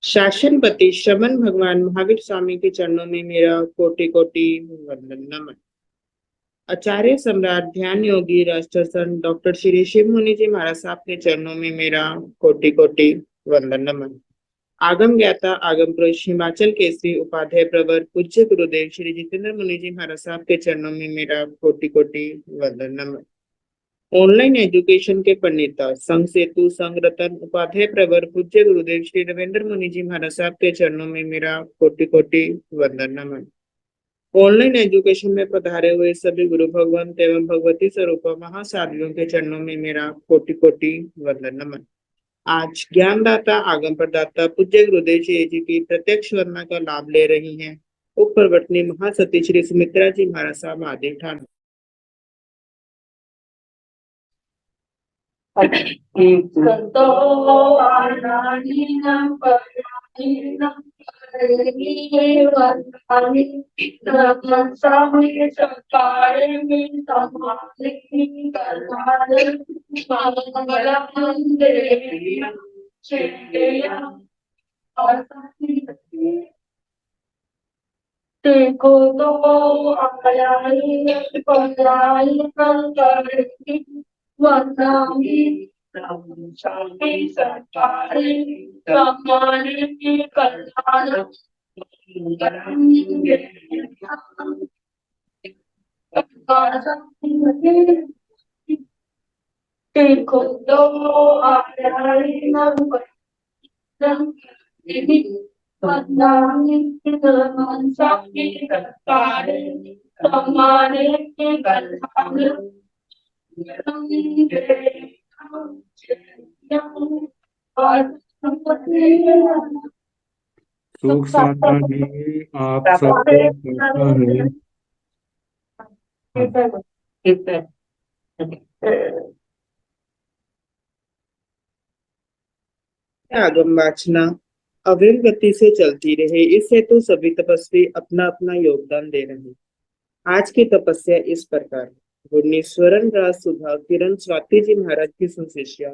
शासनपति श्रमण भगवान महावीर स्वामी के चरणों में मेरा कोटि कोटि वंदन नमन। आचार्य सम्राट ध्यान योगी राष्ट्रसंत डॉक्टर श्री शिव मुनि जी महाराज साहब के चरणों में मेरा कोटि कोटि वंदन नमन। आगम ज्ञाता आगम पुरुष हिमाचल केसरी उपाध्याय प्रवर पूज्य गुरुदेव श्री जितेंद्र मुनि जी महाराज साहब के चरणों में मेरा कोटि कोटि वंदन नमन। ऑनलाइन एजुकेशन के प्रणेता संघ सेतु संघ रतन उपाध्याय प्रवर पूज्य गुरुदेव श्री रविंद्र मुनि जी महाराज साहब के चरणों में मेरा कोटि कोटि वंदन नमन। ऑनलाइन एजुकेशन में पधारे हुए सभी गुरु भगवंत एवं भगवती स्वरूप महासाधियों के चरणों में मेरा कोटि कोटि वंदन नमन। आज ज्ञानदाता आगम प्रदाता पूज्य गुरुदेव जी की प्रत्यक्ष वंदना का लाभ ले रही हैं उप प्रवर्तनी महासती श्री सुमित्रा जी महाराज साहब आदि ठान। देखो तो आया पराई कंकड़ी वनामी शांति सरकारी कमाने की कल्याण देखो तो आया सुख साता जी आप सबको कैसा है। आगम वाचना अविरल गति से चलती रहे, इस हेतु सभी तपस्वी अपना अपना योगदान दे रहे। आज की तपस्या इस प्रकार। भुवनेश्वरन राज सुधा किरण स्वाति जी महाराज की सुशिष्या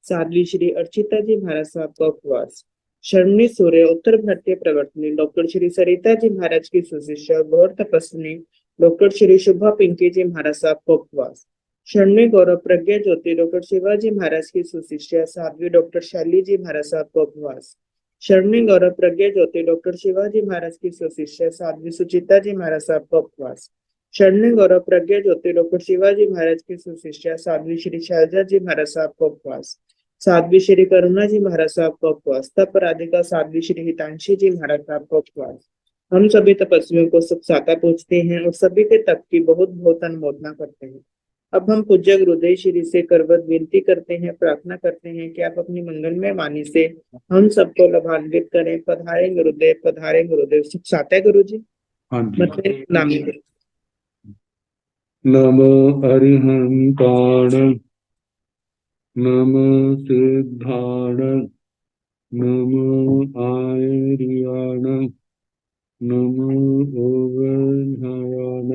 साध्वी श्री अर्चिता जी महाराज साहब का उपवास। शर्मणी सूर्य उत्तर भारतीय प्रवर्तनी डॉक्टर श्री सरिता जी महाराज की सुशिष्या गौर तपस्विनी डॉक्टर श्री शुभा पिंकी जी महाराज साहब का उपवास। शर्मणी गौरव प्रज्ञा ज्योति डॉक्टर शिवाजी महाराज की सुशिष्या साध्वी डॉक्टर शैली जी महाराज साहब का उपवास। शर्मणी गौरव प्रज्ञा ज्योति डॉक्टर शिवाजी महाराज की सुशिष्या साध्वी सुचिता जी महाराज साहब का उपवास। शर्मणी गौरव प्रज्ञा ज्योति डॉक्टर शिवाजी महाराज की सुशिष्या साध्वी श्री शैलजा जी महाराज साहब का उपवास। साध्वी श्री करुणा जी महाराज साहब का उपवास। तप राधिका साध्वी श्री हितांशी जी महाराज साहब का उपवास। हम सभी तपस्वियों को सुख साता पूछते हैं और सभी के तप की बहुत बहुत अनुमोदना करते हैं। अब हम पूज्य गुरुदेव श्री से करवत विनती करते हैं, प्रार्थना करते हैं कि आप अपनी मंगलमय वाणी से हम सबको लाभान्वित करें। पधारे गुरुदेव, पधारे गुरुदेव। सुख साता है गुरु जी। हाँ जी। मतलब नाम नमो अरिहंताण नमो सिद्धाण नमो आर्याण नमो ओवधायाण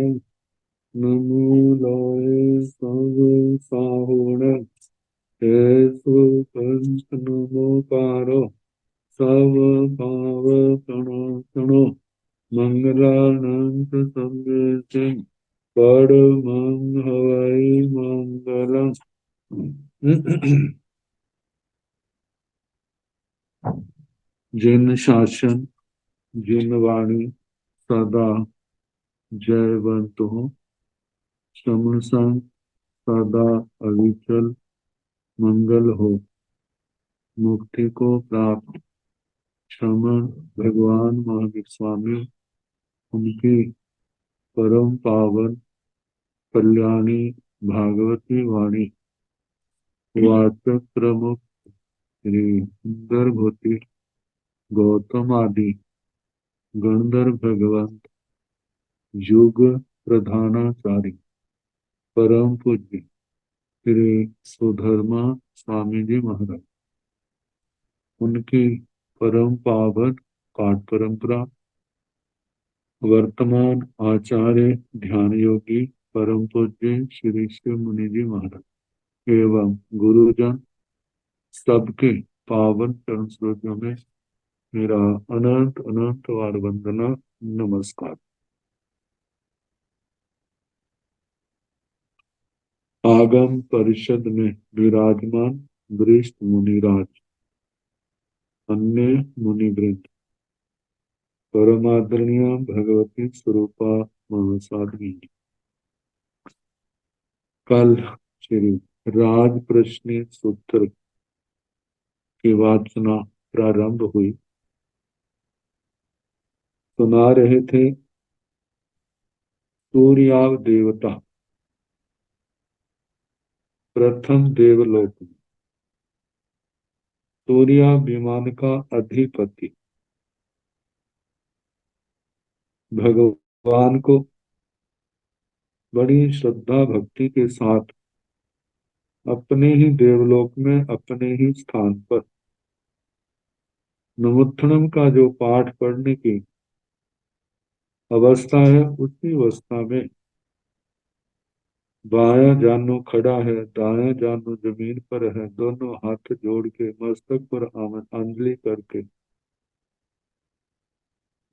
नमो लाय सब साहुण पंथ नमो पारो सब पाव प्रणो मंगलानंद संवेश परमं हवै मंगलम। जिन शासन जिन वाणी सदा जयवंत हो, श्रमण संग सदा अविचल मंगल हो। मुक्ति को प्राप्त श्रमण भगवान महावीर स्वामी उनकी परम पावन कल्याणी भागवती वाणी वाचक प्रमुख श्री सुंदर भूति गौतम आदि गणधर भगवंत युग प्रधानाचार्य परम पूज्य श्री सुधर्मा स्वामी जी महाराज उनकी परम पावन पाठ परंपरा वर्तमान आचार्य ध्यान योगी परम पूज्य श्री शिव मुनि जी महाराज एवं गुरुजन सबके पावन चरण स्रोतों में मेरा अनंत अनंत बार वंदना, नमस्कार। आगम परिषद में विराजमान वरिष्ठ मुनिराज, अन्य मुनिवृंद, परमादरणीय भगवती स्वरूपा महासाध्वी, कल श्री राज प्रश्न सूत्र की वाचना प्रारंभ हुई। सुना रहे थे सूर्याव देवता प्रथम देवलोक में, सूर्या विमान का अधिपति भगवान को बड़ी श्रद्धा भक्ति के साथ अपने ही देवलोक में अपने ही स्थान पर नमोत्थनम का जो पाठ पढ़ने की अवस्था है, उसी अवस्था में बायां जानू खड़ा है, दायां जानू जमीन पर है, दोनों हाथ जोड़ के मस्तक पर अंजलि करके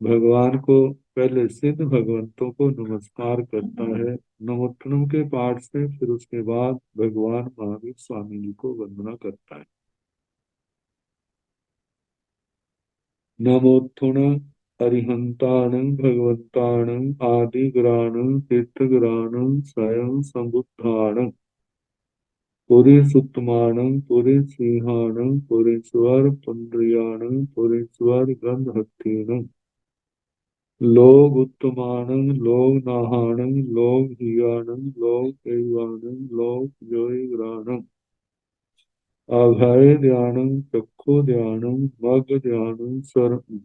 भगवान को, पहले सिद्ध भगवंतों को नमस्कार करता है। नमोत्तनम के पाठ से फिर उसके बाद भगवान महावीर स्वामी जी को वंदना करता है। नमोत्थुन अरिहंताण भगवंताण आदिग्राण तीर्थग्राण स्वयं संबुद्धाण पुरीसुत्तमानं पुरीसिंहानं पुरीश्वर पुंड्रियाणं पुरीश्वर गंधहत्तीनं लोग उत्तमानं लोग नाहानं लोग हियानं लोग एवानं लोग जोईग्राणं अभय ध्यानं चक्षु ध्यानं मग ध्यानं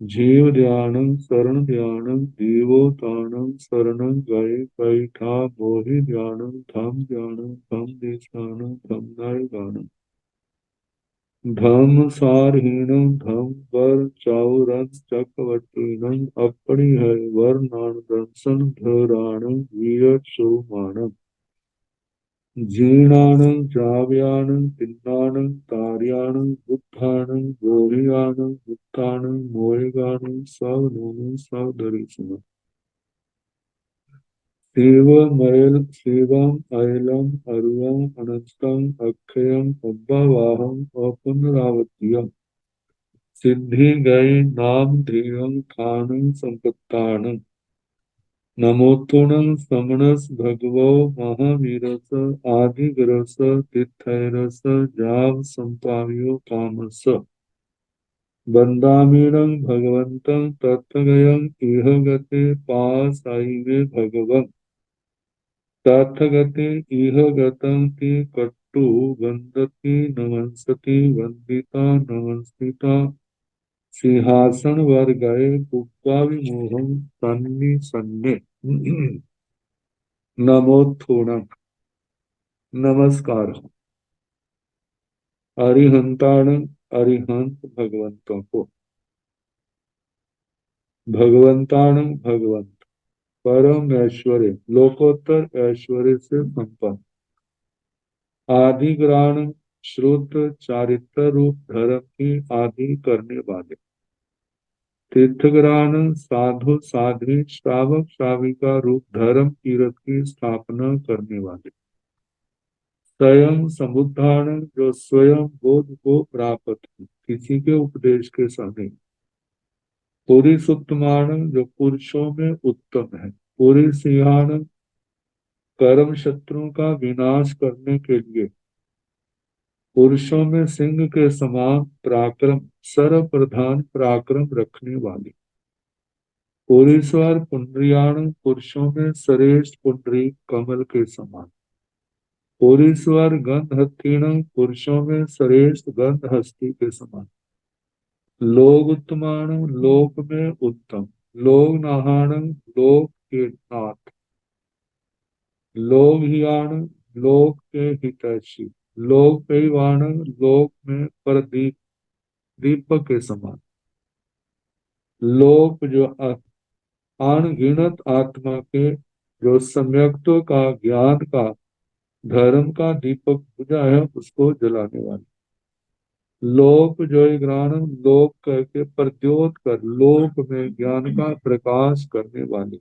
जीव ध्यानं शरण ध्यानं जीवोतानं शरणं गए बैठा मोहि ध्यानं धम दिशानं धम नय गानं धम सारहीनं धम वर चाउरन चक्रवर्तीनं अपनी है वर्णान दंसन धराणं वियत सुमानं जीर्णानं जाव्यानं तिन्नानं तार्यानं बुद्धानं गोहियानं उत्थानं मोयगानं सवनूनं सवदर्शनं शिवम अयलम अरुवम अनंतम अक्षयम अब्बावाहम अपुनरावत्यम सिद्धि गई नाम ध्रियम खानं संपत्तानं नमोत्तुणं समणस भगवो महावीरस आदिगरस तीर्थैरस जाव संपाव्यो कामस वंदामीनं भगवन्तं तत्त्वगयं इह गते पासाइवे भगवन् तथगते इह गतं ते कट्टु वन्दति नमंसति वन्दिता नमस्कृता सिंहासन वर गए पुप्पा विमोहं तन्नि सन्ने नमोत्थुणं नमस्कार अरिहंताण अरिहंत भगवंतों को, भगवंताण भगवंत परम ऐश्वर्य लोकोत्तर ऐश्वर्य से संपन्न आदिग्राण श्रुत चारित्र रूप धर्म की आदि करने वाले तीर्थग्राण साधु साध्वी श्रावक श्राविका रूप धर्म तीर्थ की स्थापना करने वाले स्वयं समुद्धारण जो स्वयं बोध को प्राप्त है किसी के उपदेश के सामने पूरी सुत्तमान जो पुरुषों में उत्तम है पूरी सिंहान कर्म शत्रुओं का विनाश करने के लिए पुरुषों में सिंह के समान पराक्रम सर्व प्रधान पराक्रम रखने वाले पुरीश्वर पुंड्रियाण पुरुषों में श्रेष्ठ पुंडरी कमल के समान पुरीश्वर गंध हत्तीण पुरुषों में श्रेष्ठ गंध हस्ती के समान लोग उत्तमान लोक में उत्तम लोग नाहाण लोक के नाथ लोग हियाण लोक के हितैषी लोक पैवाण लोक में प्रदीप दीपक के समान लोक जो अनगिनत आत्मा के जो सम्यक्तों का ज्ञान का धर्म का दीपक बुझा है उसको जलाने वाले लोक जोय ज्ञानम, लोक करके प्रद्योत कर, लोक में ज्ञान का प्रकाश करने वाले।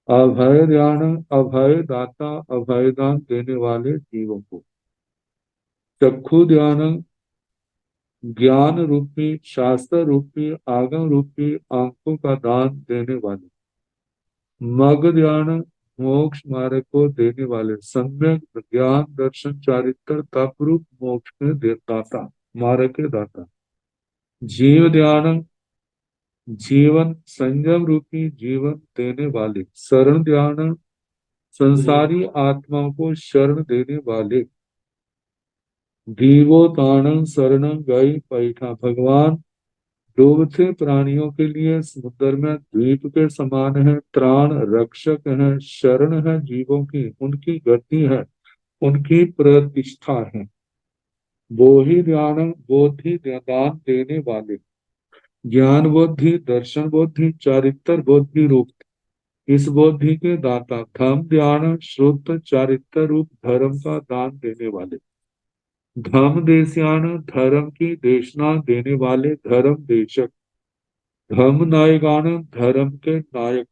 अभय ध्यान, अभय दाता, अभय दान देने वाले जीवों को। चक्षु ध्यान, ज्ञान रूपी, शास्त्र रूपी, आगम रूपी आंखों का दान देने वाले। मग ध्यान, मोक्ष मार्ग को देने वाले। सम्यक ज्ञान दर्शन चारित्र तप रूप मोक्ष के दाता, मार्ग के दाता। जीव ध्यान, जीवन संयम रूपी जीवन देने वाले। शरण ध्यान, संसारी आत्माओं को शरण देने वाले। दीवोताणं शरणं गई पैठा, भगवान डूबते प्राणियों के लिए समुद्र में द्वीप के समान है। त्राण रक्षक है, शरण है जीवों की, उनकी गति है, उनकी प्रतिष्ठा है। बोहि ध्यान, बोधि दान देने वाले। ज्ञान बुद्धि, दर्शन बुद्धि, चारित्र बुद्धि रूप इस बुद्धि के दाता। धम ध्यान, शुद्ध चारित्र रूप धर्म का दान देने वाले। धम देश्यान, धर्म की देशना देने वाले, धर्म देशक। धम नायकान, धर्म के नायक।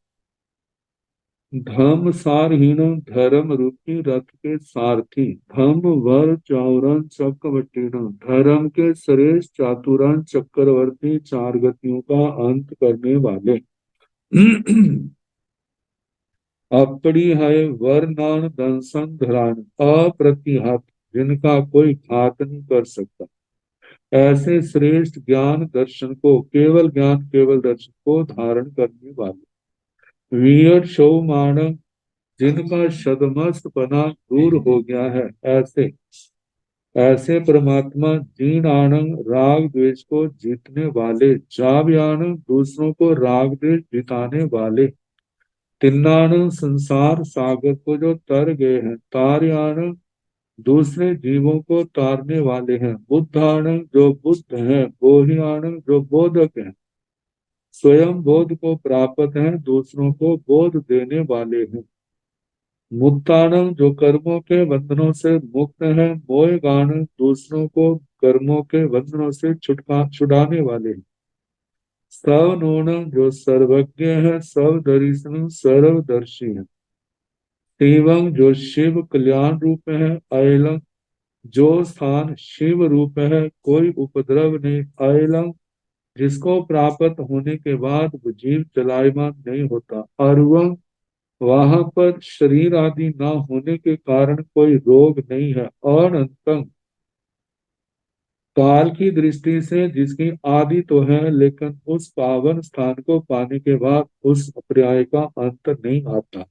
धम सारहीन, धर्म रूपी रथ के सारथी। धम वर चाउरन चक्रवर्ती, धर्म के श्रेष्ठ चातुरन चक्रवर्ती, चार गतियों का अंत करने वाले। अपड़ी है वरनान दंसन धरान, अप्रतिहत, जिनका कोई घात नहीं कर सकता। ऐसे श्रेष्ठ ज्ञान दर्शन को, केवल ज्ञान केवल दर्शन को धारण करने वाले। वीर शो मानव, जिनका शदमस्त पना दूर हो गया है। ऐसे ऐसे परमात्मा दीन आनंद, राग द्वेष को जीतने वाले। जाव्यान, दूसरों को राग द्वेष जिताने वाले। तिन्नान, संसार सागर को जो तर गए हैं। तार्यान, दूसरे जीवों को तारने वाले हैं। बुद्धान, जो बुद्ध हैं। बोहियान, जो बोधक हैं। स्वयं बोध को प्राप्त हैं, दूसरों को बोध देने वाले हैं। मुक्तान, जो कर्मों के बंधनों से मुक्त हैं। मोयगान, दूसरों को कर्मों के बंधनों से छुड़ाने वाले हैं। सवनोन, जो सर्वज्ञ है। सर्वदर्शन, सर्वदर्शी है। शिवं, जो शिव कल्याण रूप है। अयलंग, जो स्थान शिव रूप है, कोई उपद्रव नहीं। अयलंग, जिसको प्राप्त होने के बाद वो जीव चलायमान नहीं होता। अरुवं, वहां पर शरीर आदि ना होने के कारण कोई रोग नहीं है। अनंतम, काल की दृष्टि से जिसकी आदि तो है, लेकिन उस पावन स्थान को पाने के बाद उस पर्याय का अंत नहीं आता।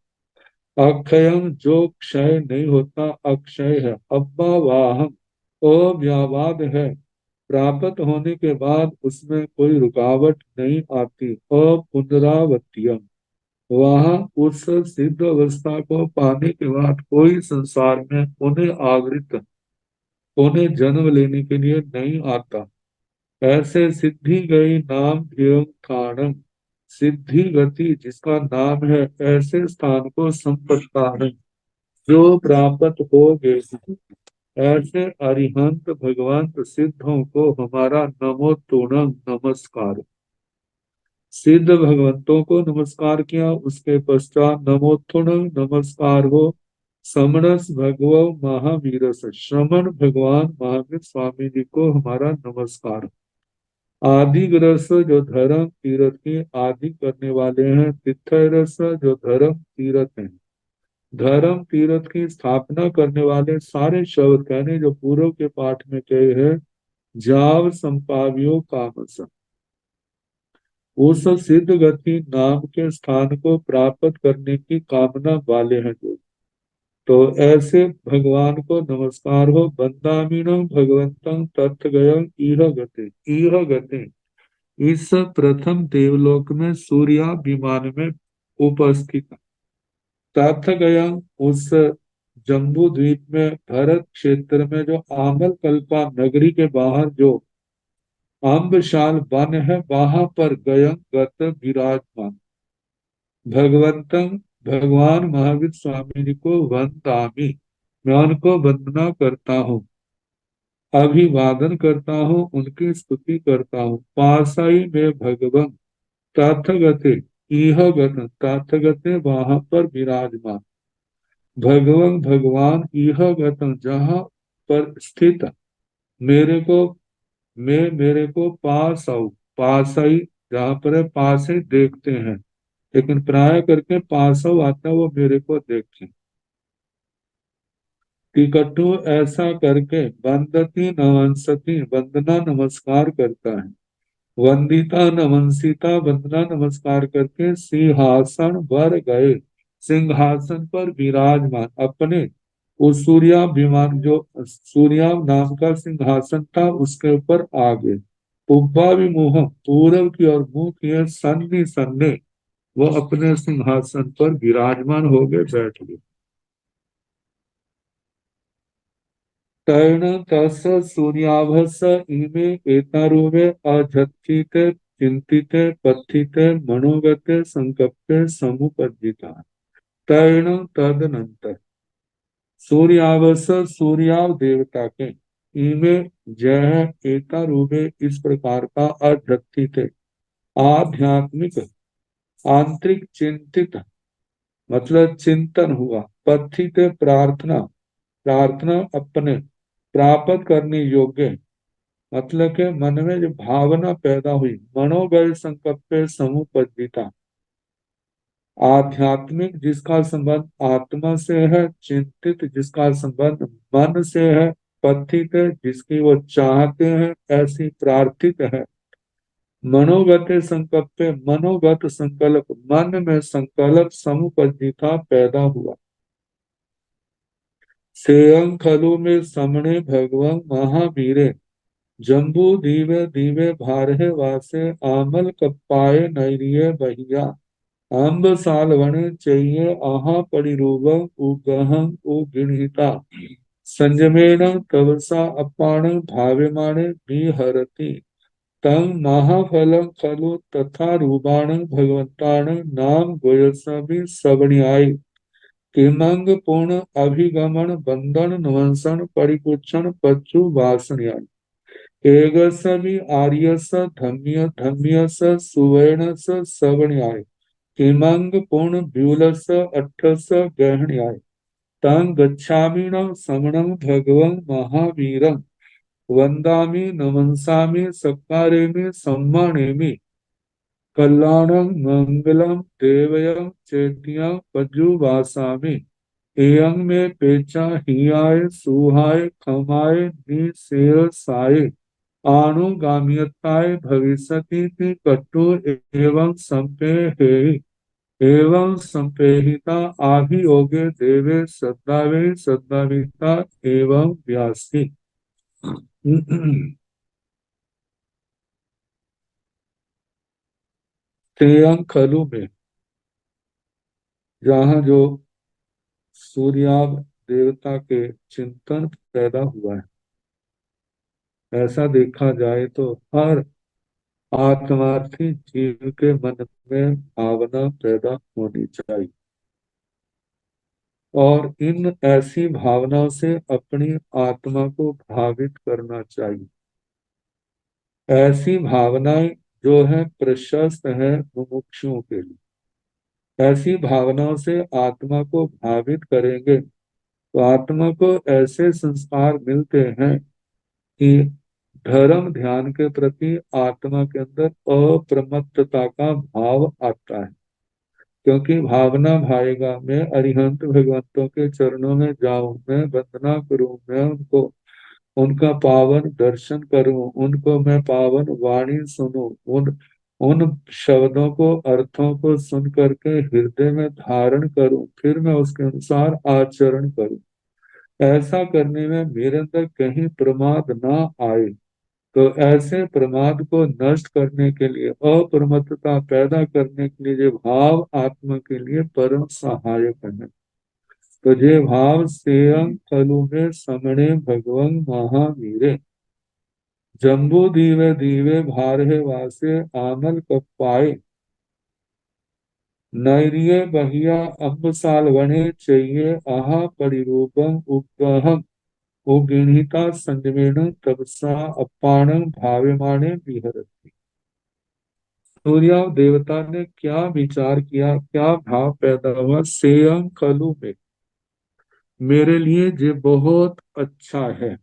अक्षयम, जो क्षय नहीं होता, अक्षय है। अब्बा वाहम, अव्यावाद है, प्राप्त होने के बाद उसमें कोई रुकावट नहीं आती। अपुनरावृत्तियम, वहां उस सिद्ध अवस्था को पाने के बाद कोई संसार में पुनः जन्म लेने के लिए नहीं आता। ऐसे सिद्धि गई नाम एवं स्थानम, सिद्धि गति जिसका नाम है, ऐसे स्थान को संपत्तान, जो प्राप्त हो गए। ऐसे अरिहंत भगवंत सिद्धों को हमारा नमो तुणम, नमस्कार। सिद्ध भगवंतों को नमस्कार किया, उसके पश्चात नमोत्थुन, नमस्कार हो समणस भगवो महावीरस, श्रमण भगवान महावीर स्वामी जी को हमारा नमस्कार। आदि रस, जो धर्म तीर्थ की आदि करने वाले हैं। तीर्थ रस, जो धर्म तीर्थ हैं। धर्म तीर्थ की स्थापना करने वाले सारे शब्द कहने जो पूर्व के पाठ में कहे हैं। जाव संपाव्यो कामस, उस सिद्ध गति नाम के स्थान को प्राप्त करने की कामना वाले हैं जो। तो ऐसे भगवान को नमस्कार हो। बंदामीणम भगवंतं तत्गयं इह गते, इह गते, इस प्रथम देवलोक में सूर्या विमान में उपस्थित। तत्गयं, उस जम्बू द्वीप में भरत क्षेत्र में जो आमल कल्पा नगरी के बाहर जो अम्बशाल वन है, वहां पर गयं गत विराजमान। भगवंतं, भगवान महावीर स्वामी जी को वंदामि, मैं उनको वंदना करता हूँ। अभिवादन करता हूँ, उनकी स्तुति करता हूँ। पासाई में भगवान तथागते इह गत, तथागते वहां पर विराजमान। भगवान भगवान इह गत, जहाँ पर स्थित। मेरे को मैं मेरे को पास आऊ, पास आई जहाँ पर है, पास ही देखते हैं, लेकिन प्राय करके पास आऊ आता है, वो मेरे को देखें। टिकटू ऐसा करके वंदती नमस्ती, वंदना नमस्कार करता है। वंदिता नमंसिता, वंदना नमस्कार करके सिंहासन वर गए, सिंहासन पर विराजमान अपने उस सूर्याभिमान, जो सूर्या नाम का सिंहासन था उसके ऊपर आ गए। पुब्बा विमुह, पूरब की ओर मुंह किए, सन्नी सन्ने, वो अपने सिंहासन पर विराजमान हो गए, बैठ गए। तैण तस सूर्याभस इमे एतारूपे अझत्थिते चिंतिते पथिते मनोगते संकप्ते समुपजिता। तैण तदनंतर सूर्यावस, सूर्याव देवता के, इमे जय एतारूपे इस प्रकार का अझत्थित आध्यात्मिक आंतरिक चिंतित, मतलब चिंतन हुआ। पथित प्रार्थना, प्रार्थना अपने प्राप्त करने योग्य, मतलब के मन में जो भावना पैदा हुई। मनोगय संकल्प समुपजिता, आध्यात्मिक जिसका संबंध आत्मा से है, चिंतित जिसका संबंध मन से है, पथित जिसकी वो चाहते हैं, ऐसी प्रार्थित है। मनोगत संकल्प, मनोगत संकल्प, मन में संकल्प समुपजिता पैदा हुआ। सेयं खलु में समणे भगवान महावीरे, जम्बू दीवे दीवे भारहे वासे, आमल कप्पाए नैरिये बहिया, अम्ब साल वने चाहिए आहा परिरूपम उगहं उगिणहिता, संजमेन तवसा अपाण भाव्यमाणे विहरति, तम महाफलं खलु तथा रूपाण भगवंताण नाम गोयसभि सवण्याय, किमंग पूर्ण अभिगमन बंधन नवंसन परिपुच्छन पच्चु वासन्याय, एगसवि आर्यस धम्य धम्यस सुवर्णस सवण्याय, किमंग पूर्ण व्यूलस अट्ठस गहण्याय, तं गच्छामिनं समणं भगवं महावीरं, वंदामि नमंसामि सत्कारेमि सम्मानेमि, कल्याणं मंगलम देवयं चेत्यं पज्जुवासामि, एयं में पेचा हियाय सुहाय खमाय निसेयसाय, आनुगाम्यताय भविष्यति की कट्टु एवं संपेहि, एवं संपेहिता आभियोगे देवे सद्दावे सद्दाविता एवं व्यासी। तेयं खलु में, जहाँ जो सूर्याभ देवता के चिंतन पैदा हुआ है, ऐसा देखा जाए तो हर आत्मार्थी जीव के मन में भावना पैदा होनी चाहिए, और इन ऐसी भावनाओं से अपनी आत्मा को भावित करना चाहिए। ऐसी भावनाएं जो है प्रशस्त है मुमुक्षुओं के लिए। ऐसी भावनाओं से आत्मा को भावित करेंगे तो आत्मा को ऐसे संस्कार मिलते हैं कि धर्म ध्यान के प्रति आत्मा के अंदर अप्रमत्तता का भाव आता है। क्योंकि भावना भाएगा, मैं अरिहंत भगवंतों के चरणों में जाऊं, मैं वंदना करूं, मैं उनको उनका पावन दर्शन करूं, उनको मैं पावन वाणी सुनूं, उन उन शब्दों को अर्थों को सुन करके हृदय में धारण करूं, फिर मैं उसके अनुसार आचरण करूं। ऐसा करने में मेरे अंदर कहीं प्रमाद ना आए। तो ऐसे प्रमाद को नष्ट करने के लिए, अप्रमत्तता पैदा करने के लिए, ये भाव आत्मा के लिए परम सहायक है। तो ये भाव सेयं खलु में समणे भगवं महावीरे, जम्बू दीवे दीवे भारहे वासे, आमल कप्पाए नैरिये बहिया, अम्बसाल वने चाहिए आहा परिरूपम उपगहम ओ गृहीता संयमेन तपसा अपान भाव्यमाने विहरति। सूर्य देवता ने क्या विचार किया, क्या भाव पैदा हुआ, सेयं खलु में, मेरे लिए ये बहुत अच्छा है,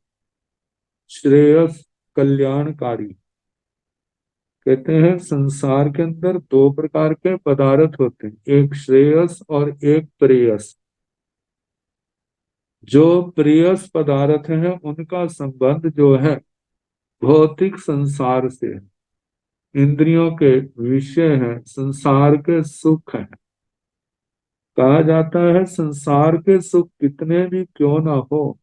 श्रेयस कल्याणकारी। कहते हैं संसार के अंदर दो प्रकार के पदार्थ होते हैं, एक श्रेयस और एक प्रेयस। जो प्रेयस पदार्थ है उनका संबंध जो है भौतिक संसार से है, इंद्रियों के विषय है, संसार के सुख है। कहा जाता है संसार के सुख कितने भी क्यों ना हो,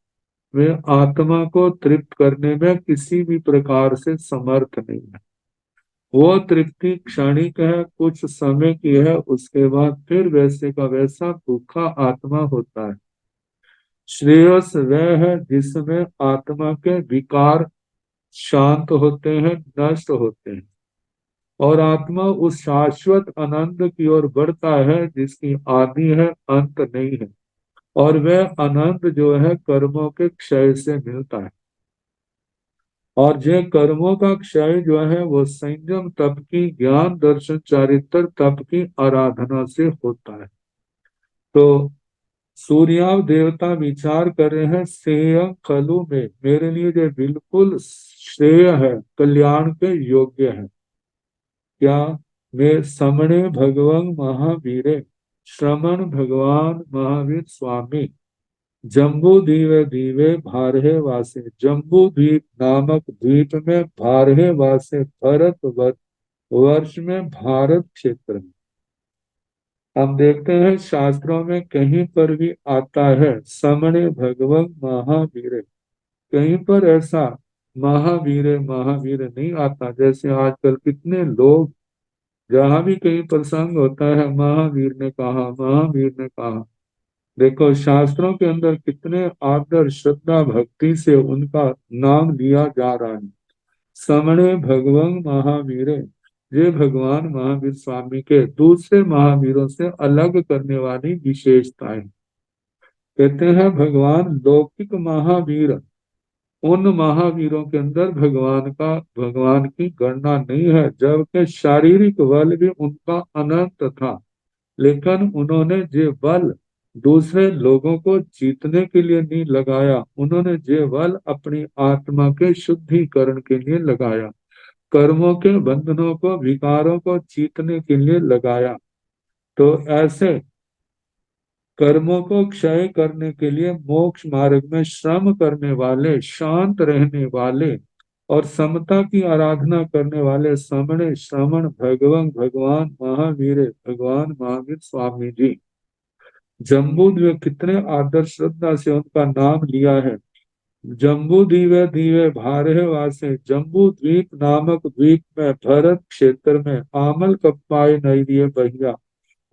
वे आत्मा को तृप्त करने में किसी भी प्रकार से समर्थ नहीं है। वो तृप्ति क्षणिक है, कुछ समय की है, उसके बाद फिर वैसे का वैसा भूखा आत्मा होता है। श्रेयस वह है जिसमें आत्मा के विकार शांत होते हैं, नष्ट होते हैं, और आत्मा उस शाश्वत आनंद की ओर बढ़ता है जिसकी आदि है, अंत नहीं है। और वह आनंद जो है कर्मों के क्षय से मिलता है। और जो कर्मों का क्षय जो है वो संयम तप की, ज्ञान दर्शन चारित्र तप की आराधना से होता है। तो सूर्याव देवता विचार कर रहे हैं श्रेय खलु में, मेरे लिए जो बिल्कुल श्रेय है, कल्याण के योग्य है। क्या? मैं समणे भगवान महावीरे, श्रमण भगवान महावीर स्वामी, जम्बू द्वीप द्वीपे भारहे वासे, जम्बू द्वीप नामक द्वीप में भारहे वासे, भरत वर्ष में, भारत क्षेत्र में। हम देखते हैं शास्त्रों में कहीं पर भी आता है समणे भगवान महावीर, कहीं पर ऐसा महावीर महावीर नहीं आता। जैसे आजकल कितने लोग जहां भी कहीं प्रसंग होता है महावीर ने कहा, महावीर ने कहा। देखो शास्त्रों के अंदर कितने आदर श्रद्धा भक्ति से उनका नाम लिया जा रहा है। समणे भगवान महावीर, ये भगवान महावीर स्वामी के दूसरे महावीरों से अलग करने वाली विशेषताएं। कहते हैं भगवान लौकिक महावीर, उन महावीरों के अंदर भगवान की गणना नहीं है, जबकि शारीरिक बल भी उनका अनंत था। लेकिन उन्होंने ये बल दूसरे लोगों को जीतने के लिए नहीं लगाया, उन्होंने ये बल अपनी आत्मा के शुद्धिकरण के लिए लगाया, कर्मों के बंधनों को, विकारों को जीतने के लिए लगाया। तो ऐसे कर्मों को क्षय करने के लिए मोक्ष मार्ग में श्रम करने वाले, शांत रहने वाले और समता की आराधना करने वाले समणे श्रमण भगवान भगवान महावीर, भगवान महावीर स्वामी जी। जम्बू द्वीप, कितने आदर श्रद्धा से उनका नाम लिया है। जम्बू द्वीप दीवे भारह वासे, जम्बू द्वीप नामक द्वीप में, भरत क्षेत्र में, आमल कप्पाए नैरिय बहिया,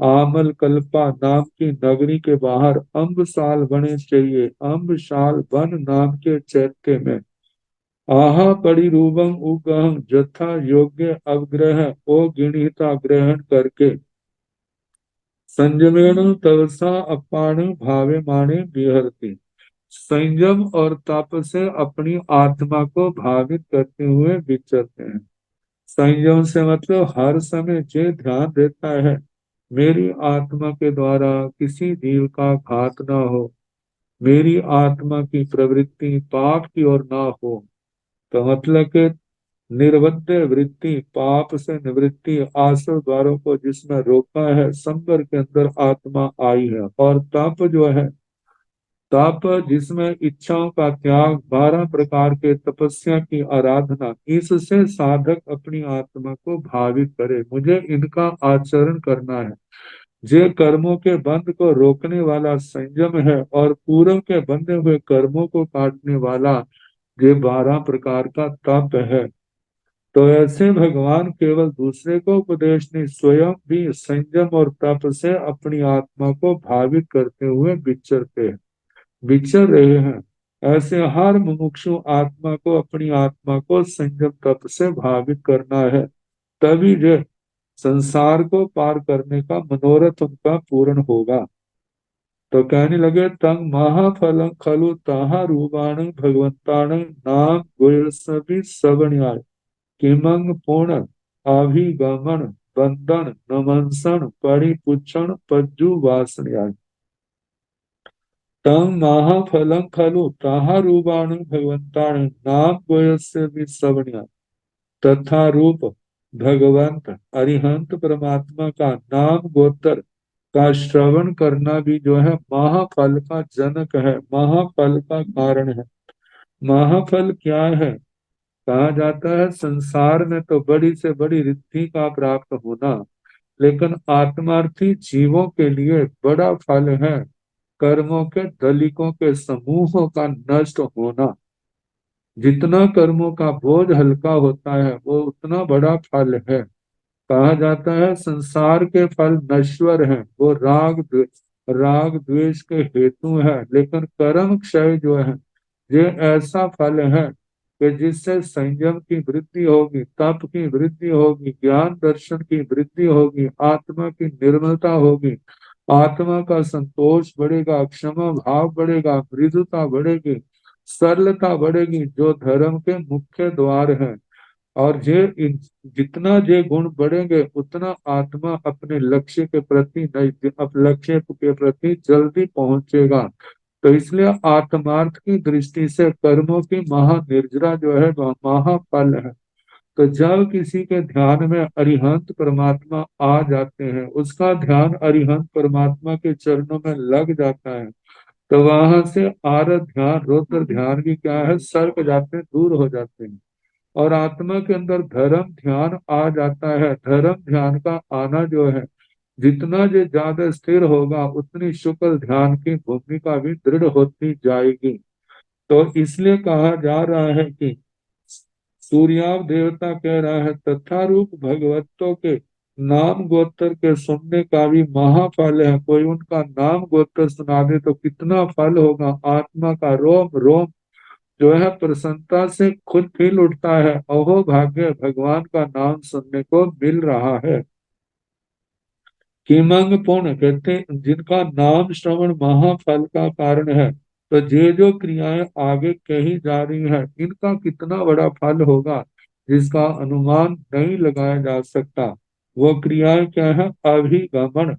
आमल कल्पा नाम की नगरी के बाहर अम्बसाल बने चाहिए, अम्बसाल वन नाम के चैत्य में, आहा परिरूपम उगम जथा योग्य अवग्रह ओ गिणिता ग्रहण करके, संयमेन तवसा अपान भावे माने विहरती। संयम और तप से अपनी आत्मा को भावित करते हुए विचरते हैं। संयम से मतलब हर समय ये ध्यान देता है मेरी आत्मा के द्वारा किसी जीव का घात ना हो, मेरी आत्मा की प्रवृत्ति पाप की ओर ना हो। तो मतलब कि निर्बद्ध वृत्ति, पाप से निवृत्ति, आसव द्वारों को जिसमें रोका है, संबर के अंदर आत्मा आई है। और तप जो है, तप जिसमें इच्छाओं का त्याग, 12 प्रकार के तपस्या की आराधना, इससे साधक अपनी आत्मा को भावित करे, मुझे इनका आचरण करना है। जे कर्मों के बंध को रोकने वाला संयम है और पूर्व के बंधे हुए कर्मों को काटने वाला ये 12 प्रकार का तप है। तो ऐसे भगवान केवल दूसरे को उपदेश नहीं, स्वयं भी संयम और तप से अपनी आत्मा को भावित करते हुए विचर रहे हैं। ऐसे हर मुमुक्षु आत्मा को, अपनी आत्मा को संयम तप से भावित करना है, तभी जो संसार को पार करने का मनोरथ उनका पूर्ण होगा। तो कहने लगे तंग महाफलं खलु ताहा रूपाण भगवंताण नाम गोयसबि सवण्याय किमंग पूर्ण अभिगमन बंदन नमंसन परिपुच्छन पज्जु वासण्याय तंग महाफलं खलु ताहा रूपाण भगवंताण नाम गोयसबि सवण्याय तथा रूप भगवंत अरिहंत परमात्मा का नाम गोत्र का श्रवण करना भी जो है महाफल का जनक है, महाफल का कारण है। महाफल क्या है? कहा जाता है संसार में तो बड़ी से बड़ी रिद्धि का प्राप्त होना, लेकिन आत्मार्थी जीवों के लिए बड़ा फल है कर्मों के दलिकों के समूहों का नष्ट होना। जितना कर्मों का बोझ हल्का होता है वो उतना बड़ा फल है। कहा जाता है संसार के फल नश्वर हैं, वो राग द्वेष के हेतु है, लेकिन कर्म क्षय जो है ये ऐसा फल है कि जिससे संयम की वृद्धि होगी, तप की वृद्धि होगी, ज्ञान दर्शन की वृद्धि होगी, आत्मा की निर्मलता होगी, आत्मा का संतोष बढ़ेगा, क्षमा भाव बढ़ेगा, मृदुता बढ़ेगी, सरलता बढ़ेगी, जो धर्म के मुख्य द्वार हैं। और जितना ये गुण बढ़ेंगे उतना आत्मा अपने लक्ष्य के प्रति लक्ष्य के प्रति जल्दी पहुंचेगा। तो इसलिए आत्मार्थ की दृष्टि से कर्मों की महानिर्जरा जो है वह महाफल है। तो जब किसी के ध्यान में अरिहंत परमात्मा आ जाते हैं, उसका ध्यान अरिहंत परमात्मा के चरणों में लग जाता है, तो वहां से आरत ध्यान रौद्र ध्यान भी क्या है सर्क जाते हैं, दूर हो जाते हैं। और आत्मा के अंदर धर्म ध्यान आ जाता है। धर्म ध्यान का आना जो है जितना ये ज्यादा स्थिर होगा उतनी शुक्ल ध्यान की भूमिका भी दृढ़ होती जाएगी। तो इसलिए कहा जा रहा है कि सूर्याव देवता कह रहा है तथा रूप भगवतों के नाम गोत्र के सुनने का भी महाफल है। कोई उनका नाम गोत्र सुना दे तो कितना फल होगा। आत्मा का रोम रोम जो है प्रसन्नता से खुद खिल उठता है। अहो भाग्य भगवान का नाम सुनने को मिल रहा है। किमंग पुण्य कहते जिनका नाम श्रवण महाफल का कारण है। तो ये जो क्रियाएं आगे कही जा रही है इनका कितना बड़ा फल होगा जिसका अनुमान नहीं लगाया जा सकता। वो क्रियाएं क्या है? अभिगमन।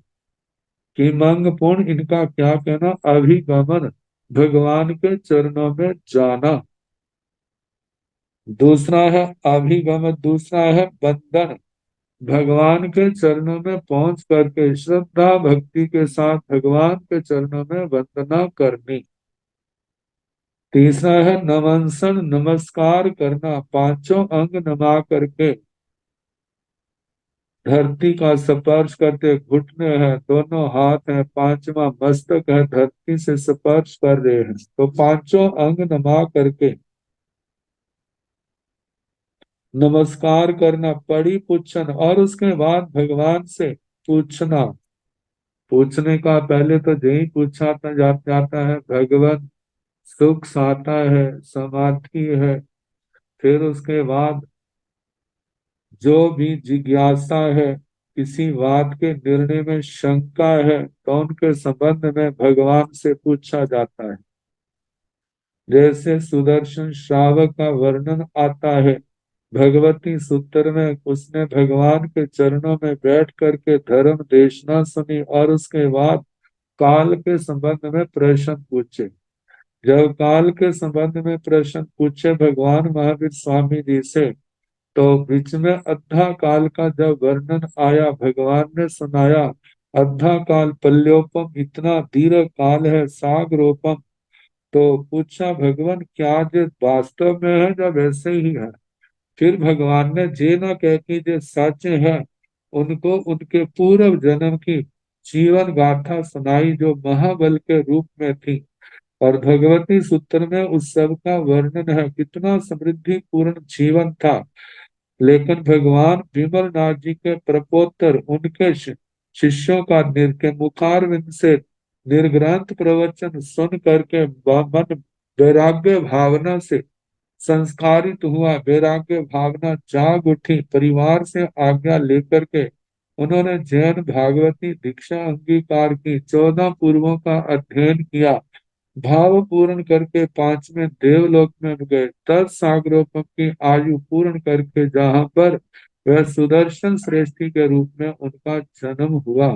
किमंग पुण्य इनका क्या कहना? अभिगमन, भगवान के चरणों में जाना। दूसरा है अभिगम, दूसरा है बंधन, भगवान के चरणों में पहुंच करके श्रद्धा भक्ति के साथ भगवान के चरणों में वंदना करनी। तीसरा है नमंसन, नमस्कार करना, पांचों अंग नमा करके धरती का स्पर्श करते, घुटने हैं, दोनों हाथ हैं, पांचवा मस्तक है, धरती से स्पर्श कर रहे हैं। तो पांचों अंग नमा करके नमस्कार करना, पड़ी पूछन, और उसके बाद भगवान से पूछना। पूछने का पहले तो यही पूछा जाता है भगवान सुख साता है, समाधि है। फिर उसके बाद जो भी जिज्ञासा है, किसी बात के निर्णय में शंका है, तो उनके संबंध में भगवान से पूछा जाता है। जैसे सुदर्शन श्रावक का वर्णन आता है भगवती सूत्र में, उसने भगवान के चरणों में बैठ करके धर्म देशना सुनी और उसके बाद काल के संबंध में प्रश्न पूछे। जब काल के संबंध में प्रश्न पूछे भगवान महावीर स्वामी जी से, तो बीच में अद्धा काल का जब वर्णन आया भगवान ने सुनाया। अद्धा काल पल्योपम, इतना दीर्घ काल है सागरोपम। तो पूछा भगवान क्या ये वास्तव में है या वैसे ही है? फिर भगवान ने जे न कह कि जे सच है, उनको उनके पूर्व जन्म की जीवन गाथा सुनाई जो महाबल के रूप में थी। और भगवती सूत्र में उस सब का वर्णन है, कितना समृद्धि पूर्ण जीवन था। लेकिन भगवान विमल नाथ जी के प्रपोत्र उनके शिष्यों का के मुखारविंद से निर्ग्रंथ प्रवचन सुन करके मन वैराग्य भावना से संस्कारित हुआ। वैराग्य भावना जाग उठी, परिवार से आज्ञा लेकर के उन्होंने जैन भागवती दीक्षा अंगीकार की, 14 पूर्वों का अध्ययन किया, भाव पूर्ण करके 5वें देवलोक में गए, 10 सागरोपम की आयु पूर्ण करके जहां पर वह सुदर्शन श्रेष्ठी के रूप में उनका जन्म हुआ,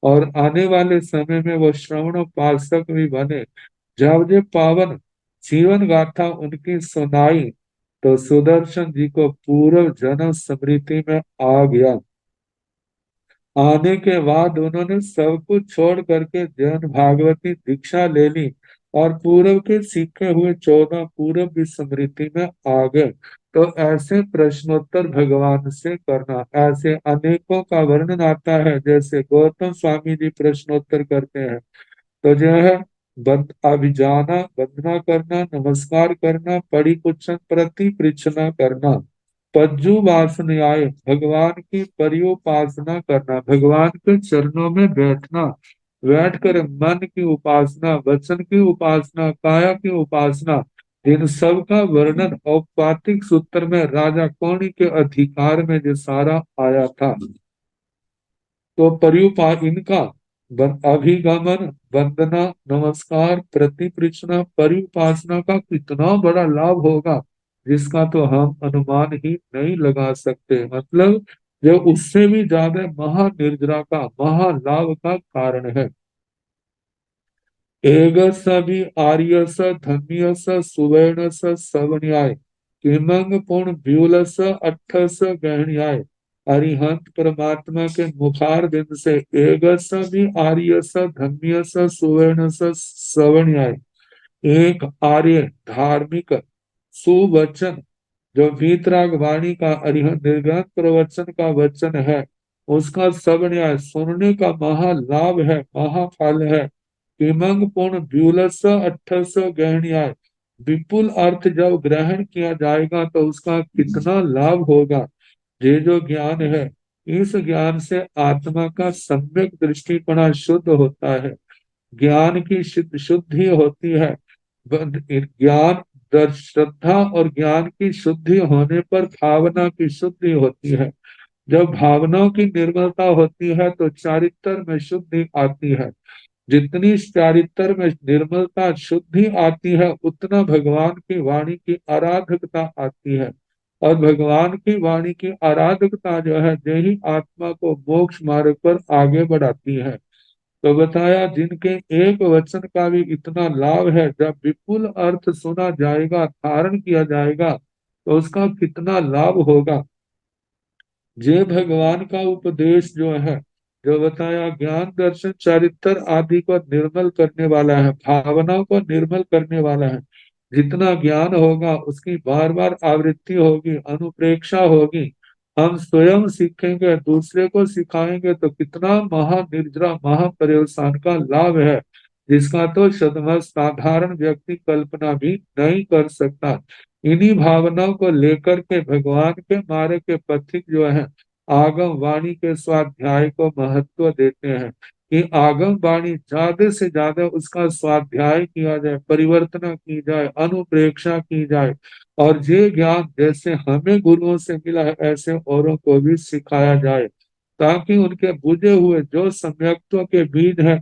और आने वाले समय में वो श्रवण पार्षद भी बने। जब ये पावन जीवन गाथा उनकी सुनाई तो सुदर्शन जी को पूर्व जन्म स्मृति में आ गया। आने के बाद उन्होंने सब कुछ छोड़ करके जैन भागवती दीक्षा ले ली और पूर्व के सीखे हुए 14 पूर्व की स्मृति में आ गए। तो ऐसे प्रश्नोत्तर भगवान से करना, ऐसे अनेकों का वर्णन आता है, जैसे गौतम स्वामी जी प्रश्नोत्तर करते हैं। तो जो है अभिजाना, वंदना करना, नमस्कार करना, पड़ी कुछन प्रति पृच्छना करना, पज्जु वासनाएं, भगवान की परियोपासना करना, भगवान के चरणों में बैठना, बैठकर मन की उपासना, वचन की उपासना, काया की उपासना, इन सब का वर्णन औपनिक सूत्र में राजा कौड़ी के अधिकार में जो सारा आया था। तो पर्युपा इनका अभिगमन, वंदना, नमस्कार, प्रतिपृच्छना, पर्युपासना का कितना बड़ा लाभ होगा, जिसका तो हम अनुमान ही नहीं लगा सकते। मतलब जो उससे भी ज्यादा महानिर्जरा का, महालाभ का कारण है। एगस भी आर्यस धन्यस सुवर्णस सवन्याय, किमंग पुण्य व्यूलस अट्ठस गहन्याय। अरिहंत परमात्मा के मुखार बिंद से एगस भी आर्यस धन्यस सुवर्णस सवन्याय, एक आर्य धार्मिक सुवचन जो वीतराग वाणी का अरिहंत निर्गत प्रवचन का वचन है, उसका सवन्याय सुनने का महालाभ है, महाफल है। किमंग पूर्ण व्यूलस अट्ठस गहन्याय, विपुल अर्थ जब ग्रहण किया जाएगा तो उसका कितना लाभ होगा। ये जो ज्ञान है, इस ज्ञान से आत्मा का सम्यक दृष्टिकोण शुद्ध होता है, ज्ञान की शुद्धि होती है। ज्ञान श्रद्धा और ज्ञान की शुद्धि होने पर भावना की शुद्धि होती है। जब भावनाओं की निर्मलता होती है तो चारित्र में शुद्धि आती है। जितनी चारित्र में निर्मलता शुद्धि आती है, उतना भगवान की वाणी की आराधकता आती है। और भगवान की वाणी की आराधकता जो है, यही आत्मा को मोक्ष मार्ग पर आगे बढ़ाती है। तो बताया जिनके एक वचन का भी इतना लाभ है, जब विपुल अर्थ सुना जाएगा, धारण किया जाएगा, तो उसका कितना लाभ होगा। ये भगवान का उपदेश जो है, जो बताया ज्ञान दर्शन चरित्र आदि को निर्मल करने वाला है, भावनाओं को निर्मल करने वाला है। जितना ज्ञान होगा उसकी बार बार आवृत्ति होगी, अनुप्रेक्षा होगी। हम स्वयं सीखेंगे, दूसरे को सिखाएंगे, तो कितना महानिर्जरा महापर्यवसान का लाभ है, जिसका तो साधारण व्यक्ति कल्पना भी नहीं कर सकता। इन्हीं भावनाओं को लेकर के भगवान के मार्ग के पथिक जो है, आगम वाणी के स्वाध्याय को महत्व देते हैं कि आगम वाणी ज्यादा से ज्यादा उसका स्वाध्याय किया जाए, परिवर्तन की जाए, अनुप्रेक्षा की जाए, और ये ज्ञान जैसे हमें गुरुओं से मिला है, ऐसे औरों को भी सिखाया जाए, ताकि उनके बुझे हुए जो सम्यक्तों के बीज हैं,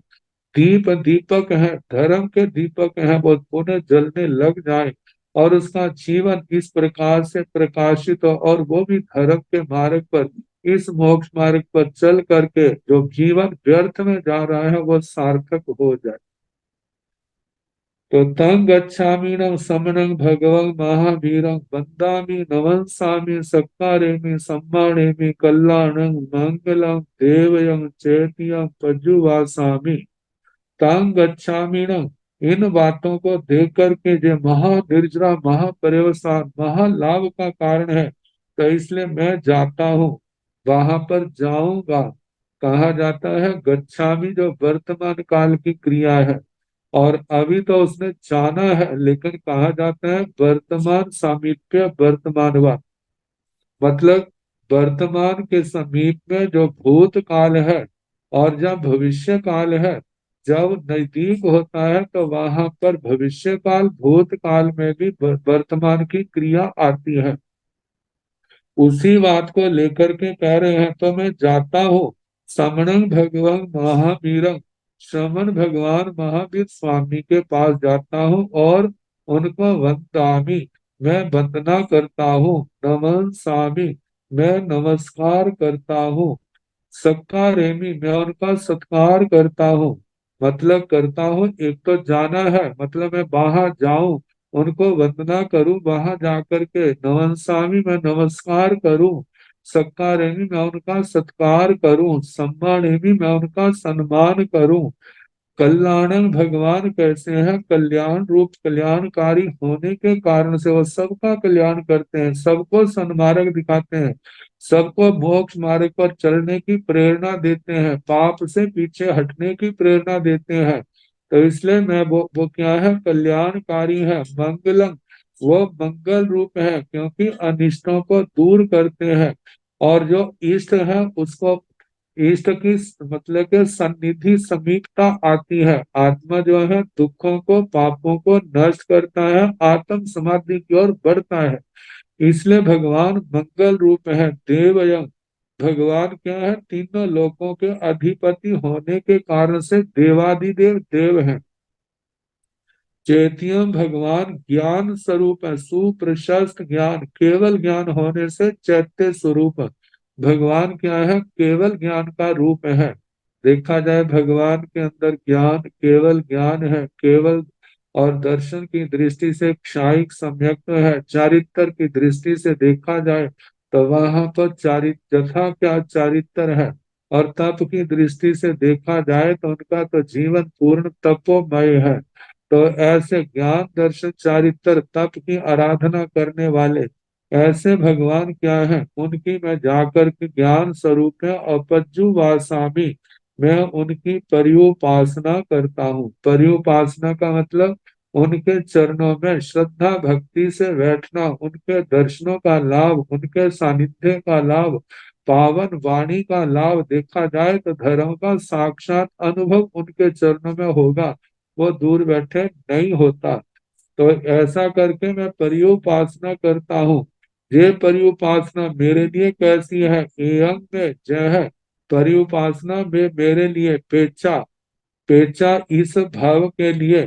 दीपक है, धर्म के दीपक है, वो पुनः जलने लग जाए, और उसका जीवन इस प्रकार से प्रकाशित हो, और वो भी धर्म के मार्ग पर, इस मोक्ष मार्ग पर चल करके जो जीवन व्यर्थ में जा रहा है वो सार्थक हो जाए। तो तंग गच्छामीनं समनं भगवं महावीरं वन्दामि नमस्सामि सत्कारेमि सम्मानेमि कल्याणं मंगलं देवयं चैत्यं पज्जुवासामि। तांग गच्छामीनं, इन बातों को देख करके जो महानिर्जरा महापर्यवसान महालाभ का कारण है, तो इसलिए मैं जाता हूँ, वहां पर जाऊंगा। कहा जाता है गच्छामि जो वर्तमान काल की क्रिया है, और अभी तो उसने जाना है, लेकिन कहा जाता है वर्तमान सामीप्य वर्तमानवा, मतलब वर्तमान के समीप में जो भूत काल है और जब भविष्य काल है, जब नजदीक होता है तो वहां पर भविष्य काल भूत काल में भी वर्तमान की क्रिया आती है। उसी बात को लेकर के कह रहे हैं, तो मैं जाता हूँ श्रमणं भगवान महावीरं, श्रमण भगवान महावीर स्वामी के पास जाता हूँ और उनको वंदामि, मैं वंदना करता हूँ। नमस्सामि, मैं नमस्कार करता हूँ। सत्कारेमि, मैं उनका सत्कार करता हूँ। मतलब करता हूँ, एक तो जाना है, मतलब मैं बाहर जाऊं, उनको वंदना करूं, वहां जाकर के नमस्सामि, मैं नमस्कार करूं। सत्कारेमि, मैं उनका सत्कार करूं। सम्मानेमि, मैं उनका सम्मान करूं। कल्याणं, भगवान कैसे हैं? कल्याण रूप कल्याणकारी होने के कारण से वो सबका कल्याण करते हैं, सबको सन्मार्ग दिखाते हैं, सबको मोक्ष मार्ग पर चलने की प्रेरणा देते हैं, पाप से पीछे हटने की प्रेरणा देते हैं। तो इसलिए मैं वो क्या है? कल्याणकारी है। मंगलम, वो मंगल रूप है, क्योंकि अनिष्टों को दूर करते हैं। और जो इष्ट है उसको, इष्ट की मतलब के सन्निधि समीपता आती है। आत्मा जो है दुखों को, पापों को नष्ट करता है, आत्म समाधि की ओर बढ़ता है। इसलिए भगवान मंगल रूप है। देवयम, भगवान क्या है? तीनों लोकों के अधिपति होने के कारण से देवादिदेव देव हैं। चैत्यम, भगवान ज्ञान स्वरूप है, सुप्रशस्त ज्ञान, केवल ज्ञान होने से चैत्य स्वरूप है। भगवान क्या है? केवल ज्ञान का रूप है। देखा जाए भगवान के अंदर ज्ञान, केवल ज्ञान है, केवल। और दर्शन की दृष्टि से क्षायिक सम्यक्त है। चारित्र की दृष्टि से देखा जाए तो वहां पर चारित्र जथा क्या चारित्र है। और तप की दृष्टि से देखा जाए तो उनका तो जीवन पूर्ण तपोमय है। तो ऐसे ज्ञान दर्शन चारित्र तप की आराधना करने वाले ऐसे भगवान क्या है? उनकी मैं जाकर के ज्ञान स्वरूप है अपज्जु वासामी, मैं उनकी पर्युपासना करता हूँ। पर्युपासना का मतलब उनके चरणों में श्रद्धा भक्ति से बैठना, उनके दर्शनों का लाभ, उनके सानिध्य का लाभ, पावन वाणी का लाभ। देखा जाए तो धर्म का साक्षात अनुभव उनके चरणों में होगा, वो दूर बैठे नहीं होता। तो ऐसा करके मैं पर्युपासना करता हूँ। ये पर्युपासना मेरे लिए कैसी है? एवं में जय है। पर्युपासना में मेरे लिए पेचा, पेचा इस भाव के लिए,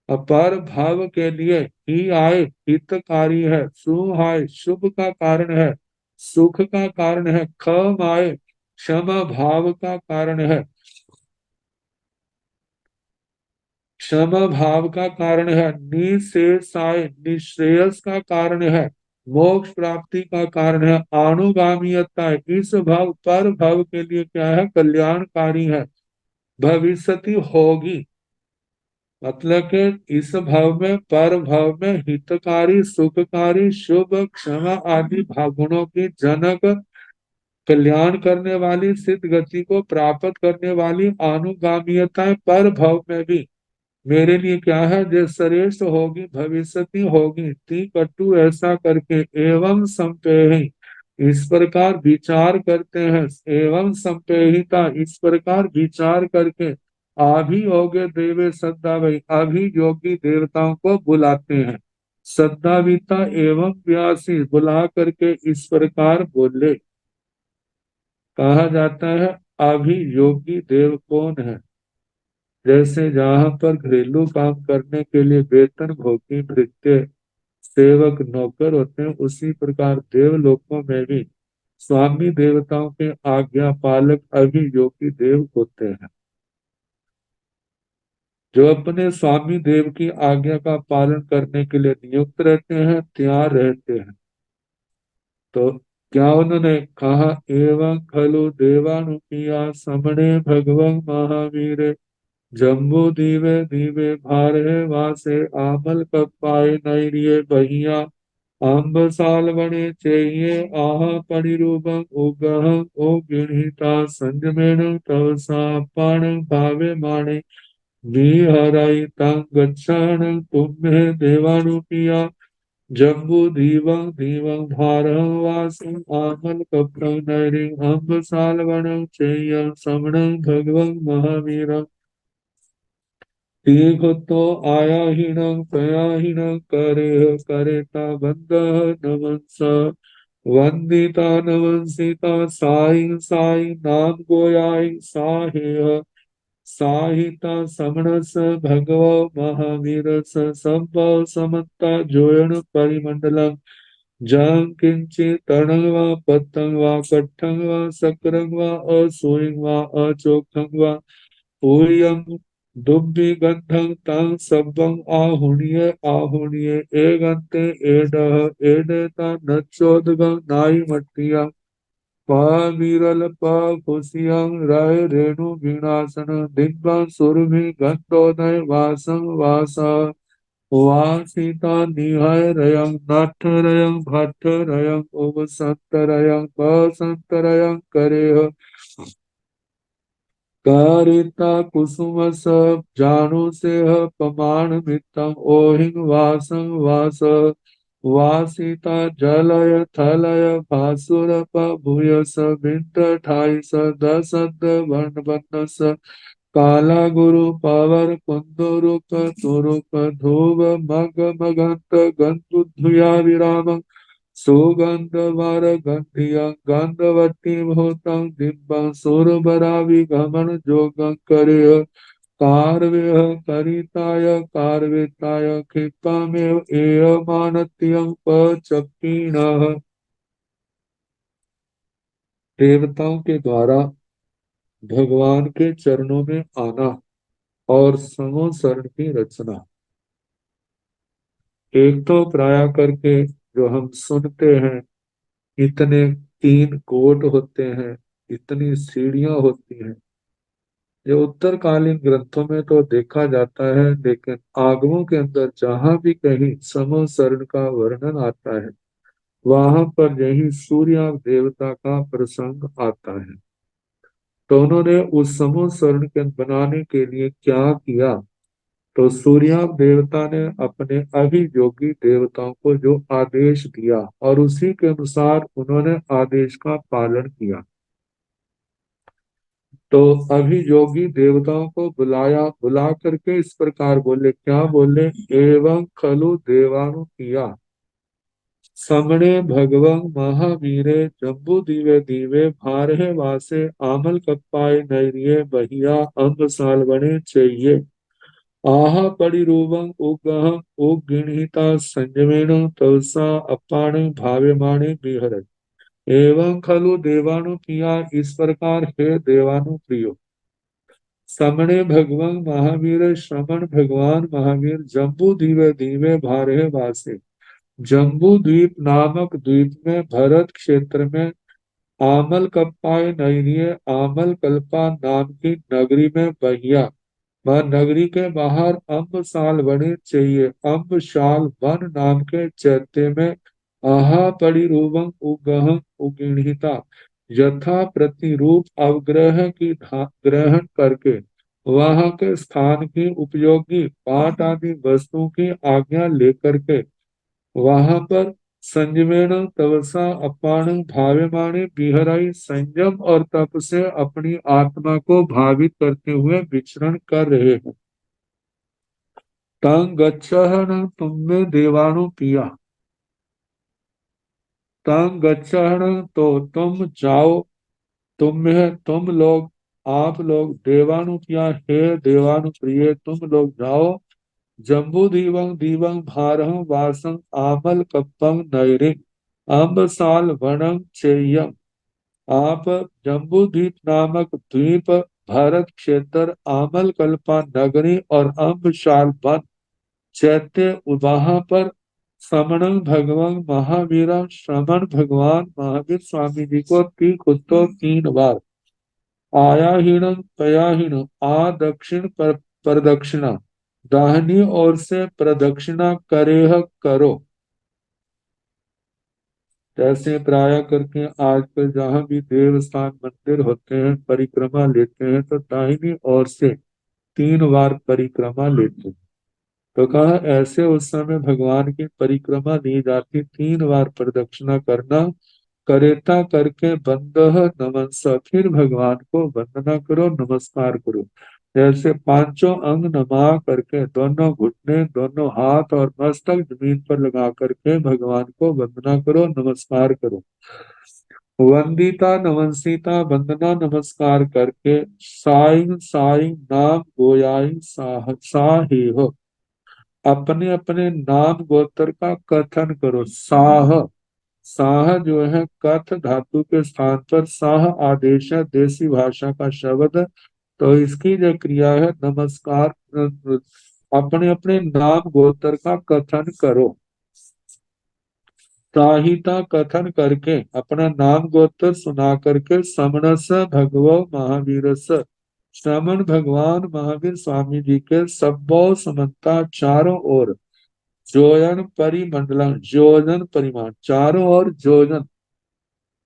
अपार भाव के लिए ही आए, हितकारी है। सुहाय, शुभ का कारण है, सुख का कारण है। खम आए, क्षमा भाव का कारण है, क्षमा भाव का कारण है। निशेषाय, निश्रेयस का कारण है, मोक्ष प्राप्ति का कारण है। आनुगामियता, इस भाव पर भाव के लिए क्या है? कल्याणकारी है। भविष्यति होगी, मतलब कि इस भाव में, पर भाव में हितकारी, सुखकारी, शुभ, क्षमा आदि भागुणों की जनक, कल्याण करने वाली, सिद्ध गति को प्राप्त करने वाली आनुगामियता पर भाव में भी मेरे लिए क्या है? जो श्रेष्ठ होगी, भविष्यति होगी। ती कटु, ऐसा करके। एवं संपेहि, इस प्रकार विचार करते हैं। एवं संपेहिता, इस प्रकार विचार करके। अभियोगे देवे सद्दा वही, अभियोगी देवताओं को बुलाते हैं। सद्दाविता एवं व्यासी, बुला करके इस प्रकार बोले। कहा जाता है अभियोगी देव कौन है? जैसे जहाँ पर घरेलू काम करने के लिए वेतन भोगी, भृत्य, सेवक, नौकर होते हैं, उसी प्रकार देवलोकों में भी स्वामी देवताओं के आज्ञा पालक अभियोगी देव होते हैं, जो अपने स्वामी देव की आज्ञा का पालन करने के लिए नियुक्त रहते हैं, तैयार रहते हैं। तो क्या उन्होंने कहा? एवं खलु देवानुपिया समणे भगवं महावीर, जम्बू दीवे दीवे भारे वासे, आमल कपाए नैरिये बहिया, अम्ब साल बने चाहिए आह परिरूपं उगह ओ गिणिता संजमेन तव सापान भावे माणे, विहराई तंग गच्छान तुम्हे देवानुपिया, जम्बू दीवं दीवं भारं वासं, आमल कप्रं नैरिं अम्ब साल वनं चेयं समणं भगवं महावीरम्। तो आया हीनं तया हीनं करे करेता बंद नमन स, वंदिता नवंसिता साई साई नाम गोयाई साहेय साहिता समणस भगव महावीर संभव समता जोयन परिमंडलम जं किंचित तरणं वा पतंग वा कट्ठं वा सक्रं वा असोयं वा अचोखं वा पूयं दुब्बि गन्धं तं सब्बं आहुणीय एगन्ते एडः एडेता नच्चोदगं नाई मट्टियं पामीरल पाफुसियं राय रेणु वीणासन दिव्यं सुरभि गंधोदय वासं वासा वासिता निहाय नाट्यरयं भट्टरयं उपसंतरयं बसंतरयं करेह कारिता कुसुम सब जानु सेह पमान मितम ओहिं वासं वास वासिता जलय थलय भासुर भूयस बिंद ठाइस दसद वन बनस काला गुरु पावर कुंदरूप तुरूप धूव मग मगंत गंधुया विराम सुगंध वर गंधिया गंधवती भूतं दिव्यं सुरबरा विगमन जोगं करे कार्य करिताय कार्विताय क्षिपामेव एयमानत्यं पचक्कीणः देवताओं के द्वारा भगवान के चरणों में आना और समो शरण की रचना। एक तो प्राय करके जो हम सुनते हैं, इतने 3 कोट होते हैं, इतनी सीढ़ियां होती हैं। ये उत्तरकालीन ग्रंथों में तो देखा जाता है, लेकिन आगमों के अंदर जहां भी कहीं समो शरण का वर्णन आता है, वहां पर यही सूर्य देवता का प्रसंग आता है। तो उन्होंने उस समो शरण के बनाने के लिए क्या किया? तो सूर्य देवता ने अपने अभियोगी देवताओं को जो आदेश दिया और उसी के अनुसार उन्होंने आदेश का पालन किया। तो अभियोगी देवताओं को बुलाया, बुला करके इस प्रकार बोले, क्या बोले? एवं खलु देवानु किया समणे भगवं महावीरे जम्बू दीवे दीवे भारहे वासे आमल कप्पाय नैरिये बहिया अंग सालवणे चाहिए आह परिरूपं उग्गहं उग्गीहिता संयमेन तवसा अपाणे भाव्यमाणे विहरति। एवं खलु देवानु किया, इस प्रकार हे देवानु प्रियो। समणे भगवान महावीर, श्रमण भगवान महावीर जम्बू दीवे दीवे भारहे वासे, जम्बू द्वीप नामक द्वीप में भरत क्षेत्र में आमल कप्पाय नगरीय आमल कल्पा नाम की नगरी में बहिया, वह नगरी के बाहर अम्बसाल बने चाहिए, अम्बशाल वन नाम के चैत्य में आहा परिरूपं उगहं उगीहिता यथा प्रतिरूप अवग्रह की ग्रहण करके वहां के स्थान की उपयोगी पाठ आदि वस्तुओं की आज्ञा लेकर के वहां पर संयमेन तवसा अपान भाव्यमाणे बिहराई, संयम और तप से अपनी आत्मा को भावित करते हुए विचरण कर रहे हैं। तंग गच्छहन, तुम में देवानु पिया। तंग गच्छहन, तो तुम जाओ, तुम में तुम लोग, आप लोग देवानु पिया, हे देवानु प्रिय, तुम लोग जाओ जम्बू दीवं दीवं भारं वासं आमल कप्पं नैरे अम्बसाल वनं चेयम। आप जम्बू द्वीप नामक द्वीप, भारत क्षेत्र, आमल कल्पा नगरी और अम्बशाल वन चैत्य, वहां पर श्रमण भगवान महावीर, श्रमण भगवान महावीर स्वामी जी को खुद तो 3 बार आयाहीन तयाहीन आ दक्षिण पर प्रदक्षिणा, दाहिनी ओर से प्रदक्षिणा करेह करो। जैसे प्राय करके आजकल जहां भी देवस्थान मंदिर होते हैं, परिक्रमा लेते हैं, तो दाहिनी ओर से 3 बार परिक्रमा लेते हैं। तो कहा ऐसे उस समय भगवान की परिक्रमा ली जाती, 3 बार प्रदक्षिणा करना, करेता करके बंदह नमन, फिर भगवान को वंदना करो, नमस्कार करो। जैसे पांचों अंग नमा करके दोनों घुटने, दोनों हाथ और मस्तक जमीन पर लगा करके भगवान को वंदना करो, नमस्कार करो। वंदिता नमस्सिता वंदना नमस्कार करके साईं साईं नाम गोयाई साहे हो। अपने अपने नाम गोत्र का कथन करो। साह, साह जो है कथ धातु के स्थान पर साह आदेश है, देसी भाषा का शब्द। तो इसकी जो क्रिया है नमस्कार, अपने अपने नाम गोत्र का कथन करो। साहिता कथन करके अपना नाम गोत्र सुना करके समणस भगवो महावीरस, श्रमण भगवान महावीर स्वामी जी के सब्बो समन्ता चारों ओर जोयन परिमंडलम, जोजन परिमाण चारों ओर जोजन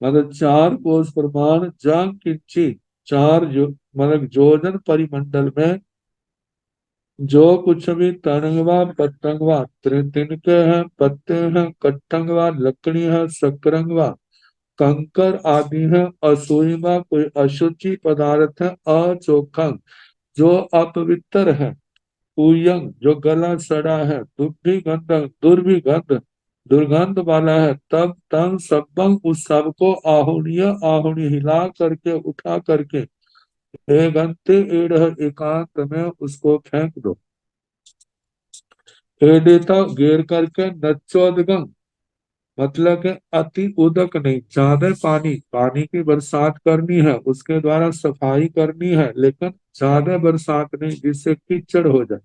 मतलब चार कोस प्रमाण जंग किंची चार जो मतलब जोजन परिमंडल में जो कुछ भी तनंगवा पतंगवा तिनके हैं, पत्ते हैं, कट्टंगवा लकड़ी है, सकरंगवा कंकर आदि है, असुईमा कोई अशुचि पदार्थ है, अचोखंग जो अपवित्र है, उयंग जो गला सड़ा है, दुर्भिगंध दुर्भिगंध दुर्गंध वाला है, तब तंग सबंग उस सबको आहुणीय आहुणी हिला करके उठा करके एक घंटे एड़ एकांत में उसको फेंक दो। एडेता घेर करके नचोदगम मतलब कि अति उदक नहीं, ज्यादा पानी पानी की बरसात करनी है, उसके द्वारा सफाई करनी है, लेकिन ज्यादा बरसात नहीं जिससे कीचड़ हो जाए।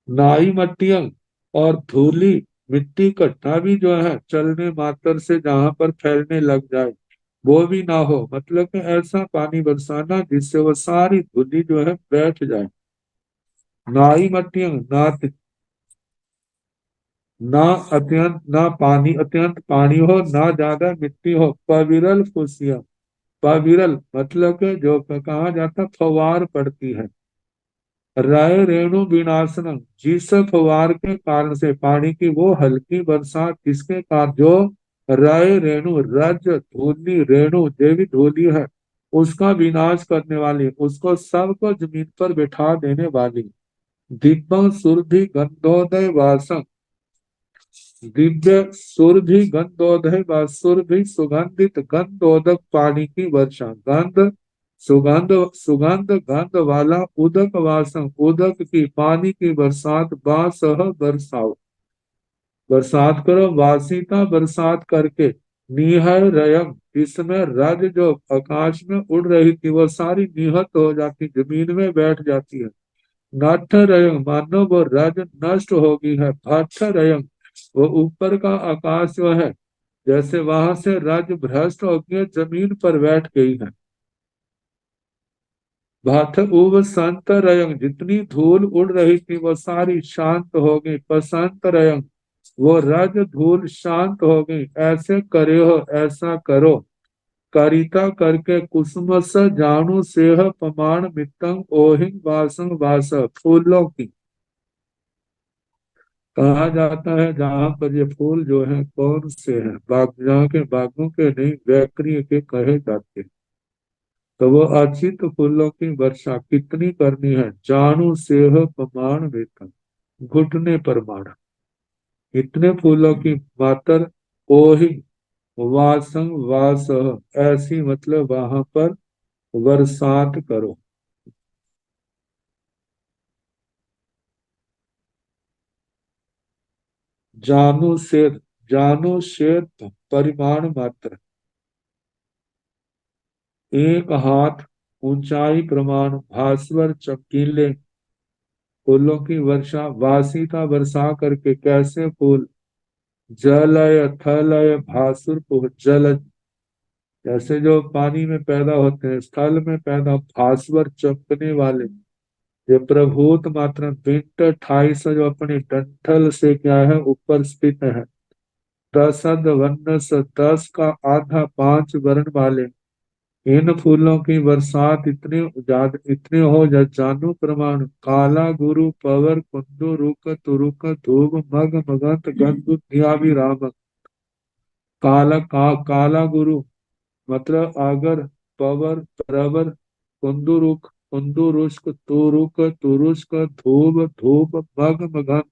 नाई मट्टियं और धूली मिट्टी कट्टा भी जो है चलने मात्र से जहां पर फैलने लग जाए वो भी ना हो, मतलब कि ऐसा पानी बरसाना जिससे वो सारी धूली जो है बैठ जाए। नाई मट्टियं ना ना अत्यंत ना पानी अत्यंत पानी हो, ना ज्यादा मिट्टी हो। पविरल फुसिया, पविरल मतलब के जो कहा जाता फवार पड़ती है। राय रेणु विनाशनम, जिस फवार के कारण से पानी की वो हल्की बरसात जिसके कारण जो राय रेणु रज धूलि रेणु देवी धूलि है उसका विनाश करने वाली, उसको सबको जमीन पर बैठा देने वाली। दिव्यं सुरभि गंधोदय वासम, दिव्य सुरभि गंधोदय व सुरभि सुगंधित गंधोदक पानी की वर्षा। गंध सुगंध सुगंध गंध वाला उदक वासम, उदक की पानी की बरसात बासह बरसाओ, बरसात करो। वासिता बरसात करके निहर रयम, इसमें रज जो आकाश में उड़ रही थी वो सारी निहत हो जाती, जमीन में बैठ जाती है। नठ रयंग मानो वो रज नष्ट हो गई है। भट्ट रयंग वो ऊपर का आकाश जो है जैसे वहां से रज भ्रष्ट होकर जमीन पर बैठ गई है। भट्ट उव संत रयंग, जितनी धूल उड़ रही थी वो सारी शांत हो गई। बसंत रयंग वो रज धूल शांत हो गई। ऐसे करे हो, ऐसा करो। कारिता करके कुसुम स जानू सेह पमान मितंग ओहिंग वासंग वास, फूलों की कहा जाता है जहाँ पर ये फूल जो है कौन से हैं, बाग जहाँ के बागों के नहीं बैकरी के कहे जाते हैं। तो वो अचित फूलों की वर्षा कितनी करनी है। जानू सेह प्रमाण वेतन, घुटने प्रमाण, इतने फूलों की मात्र ओहि वासंग वास, ऐसी मतलब वहां पर बरसात करो। जानू शेर, जानू शेर परिमाण मात्र, एक हाथ ऊंचाई प्रमाण भास्वर चमकीले फूलों की वर्षा। वासिता वर्षा करके कैसे फूल। जलय थलय भासुर जल, जैसे जो पानी में पैदा होते हैं, स्थल में पैदा भास्वर चमकने वाले ये प्रभूत मात्रा बिंट 28 जो अपने डंठल से क्या है ऊपर स्थित है। दसद वनस, 10 का आधा 5 वर्ण वाले इन फूलों की बरसात इतने ज्यादा इतने हो जानू प्रमाण। काला गुरु पवर कुंदु रुक तुरुक धूप मग मगंत गंध राम। काला गुरु मतलब आगर, पवर प्रवर, कुंदु रुक उन्दुरुष्क तुरुक तुरुष्क धूप धूप भग मगन।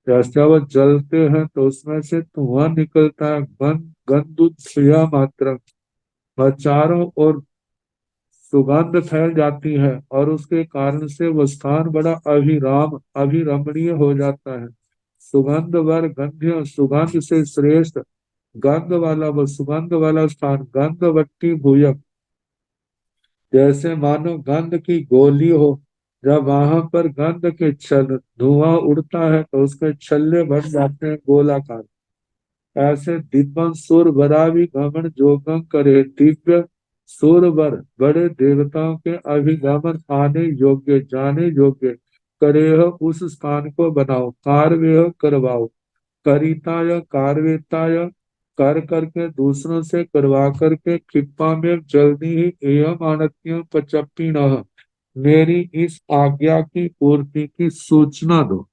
जैसे वो जलते हैं तो उसमें से धुआं निकलता है, गंधुत्या मात्र, वह चारों ओर सुगंध फैल जाती है और उसके कारण से वो स्थान बड़ा अभिरमणीय हो जाता है। सुगंध वर गंध्य, सुगंध से श्रेष्ठ गंध वाला वो सुगंध वाला स्थान, गंधवट्टी भूयक, जैसे मानो गंध की गोली हो। जब वहां पर गंध के छल धुआं उड़ता है तो उसके छल्ले बन जाते हैं गोलाकार। ऐसे दिव्य सुर बरावी गमन जोगम करे, दिव्य सुर वर बड़े देवताओं के अभिगमन आने योग्य जाने योग्य करे उस स्थान को बनाओ, कार्य करवाओ, करिताय कार्वेताय, कर करके दूसरों से करवा करके, कृपा में जल्दी ही एवं आनत्य पचप्पीण, मेरी इस आज्ञा की पूर्ति की सूचना दो।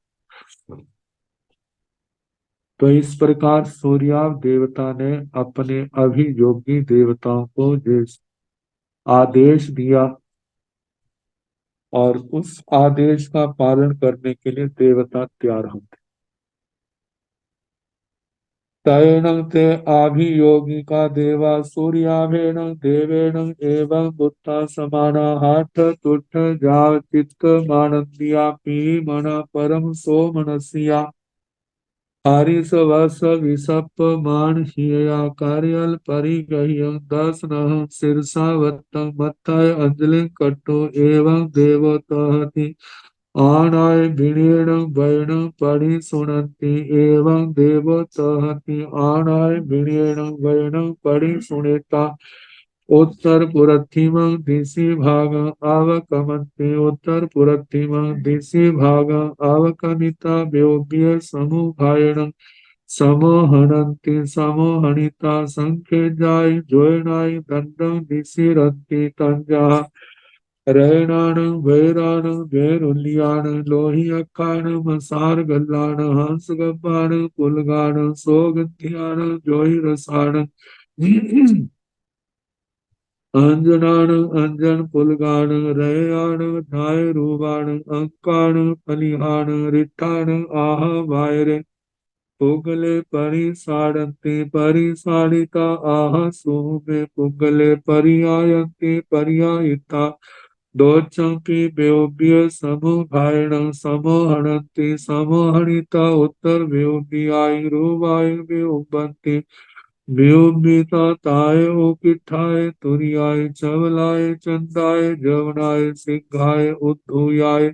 तो इस प्रकार सूर्याव देवता ने अपने अभियोगी देवताओं को जिस आदेश दिया और उस आदेश का पालन करने के लिए देवता तैयार होते। तयनं ते आभियोगिका देवा सूर्याभेण देवेण एवं बुद्धा समाना हाथ तुठ जाव चित्त मानंदिया पी मना परम सो मनसिया हरिस वस विसप मान हिया कार्यल परिगह्य दसनः शीर्षा वत्तं मत्थय अंजलि कट्टो एवं देवतहति आनाय विणेन वैण परि सुनन्ति एवं देवतहति आनाय विणेन वैण परि सुनेता उत्तर पुरथिम दिशि भाग अवकमन्ति उत्तर पुरथिम दिशि भाग अवकमिता व्योभ्य समूहायण समोहनन्ति समोहनिता संख्ये जाय जोयनाय दंडं दिशिरन्ति तंजा रैणान वैरान वैरुल्यान लोहियकान मसार गल्लान हंस गब्बान पुलगान सोगंध्यान जोहिरसाण अंजनान अंजन पुलगान रयान धाय रूबान अंकान फलिहान रिट्टान आह वायरे पुगले परिसाड़न्ति परिसाड़िता आह सुमे पुगले परियायन्ति परियायिता दोचंपि व्योभ्य समूहायण समोहनन्ति समोहनिता उत्तर व्योभ्याय रूपाय व्योबन्ति व्योमिता ताय ओकिठाय तुरियाय चवलाय चंदाय जवनाय सिंहाय उद्धूयाय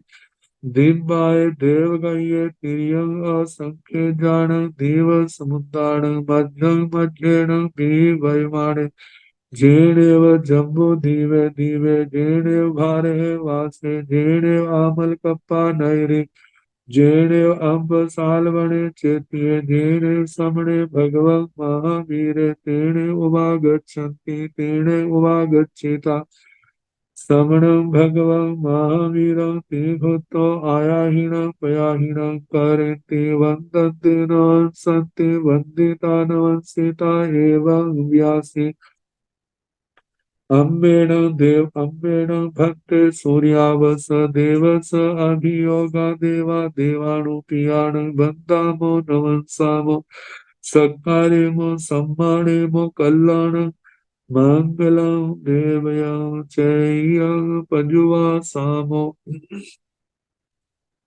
दिव्याय देवगये तिर्यंग असंख्य जान देव समुद्राण मध्यं मध्येन वैमाने जेनेव जम्बो दीवे दीवे जेनेव भारे वासे जेनेव आमल कप्पा नैरे जेने अम्ब सालवने चेतिये जेने समणे भगवं महावीरे तेने उवागच्छन्ति तेने उवागच्छेता समणं भगवं महावीरं ते भूतो आयाहिणं पयाहिणं करन्ति वन्दन्ति न सन्ति वन्दिता न वंसिता एवं व्यासि अम्बेण भक्ते सूर्यावस देवस अभियोगा देवा देवानुपियाण बन्दामो नमन्सामो सत्कारेमो सम्मानेमो कल्याण मंगलम देवयं चैयं पजुवा सामो।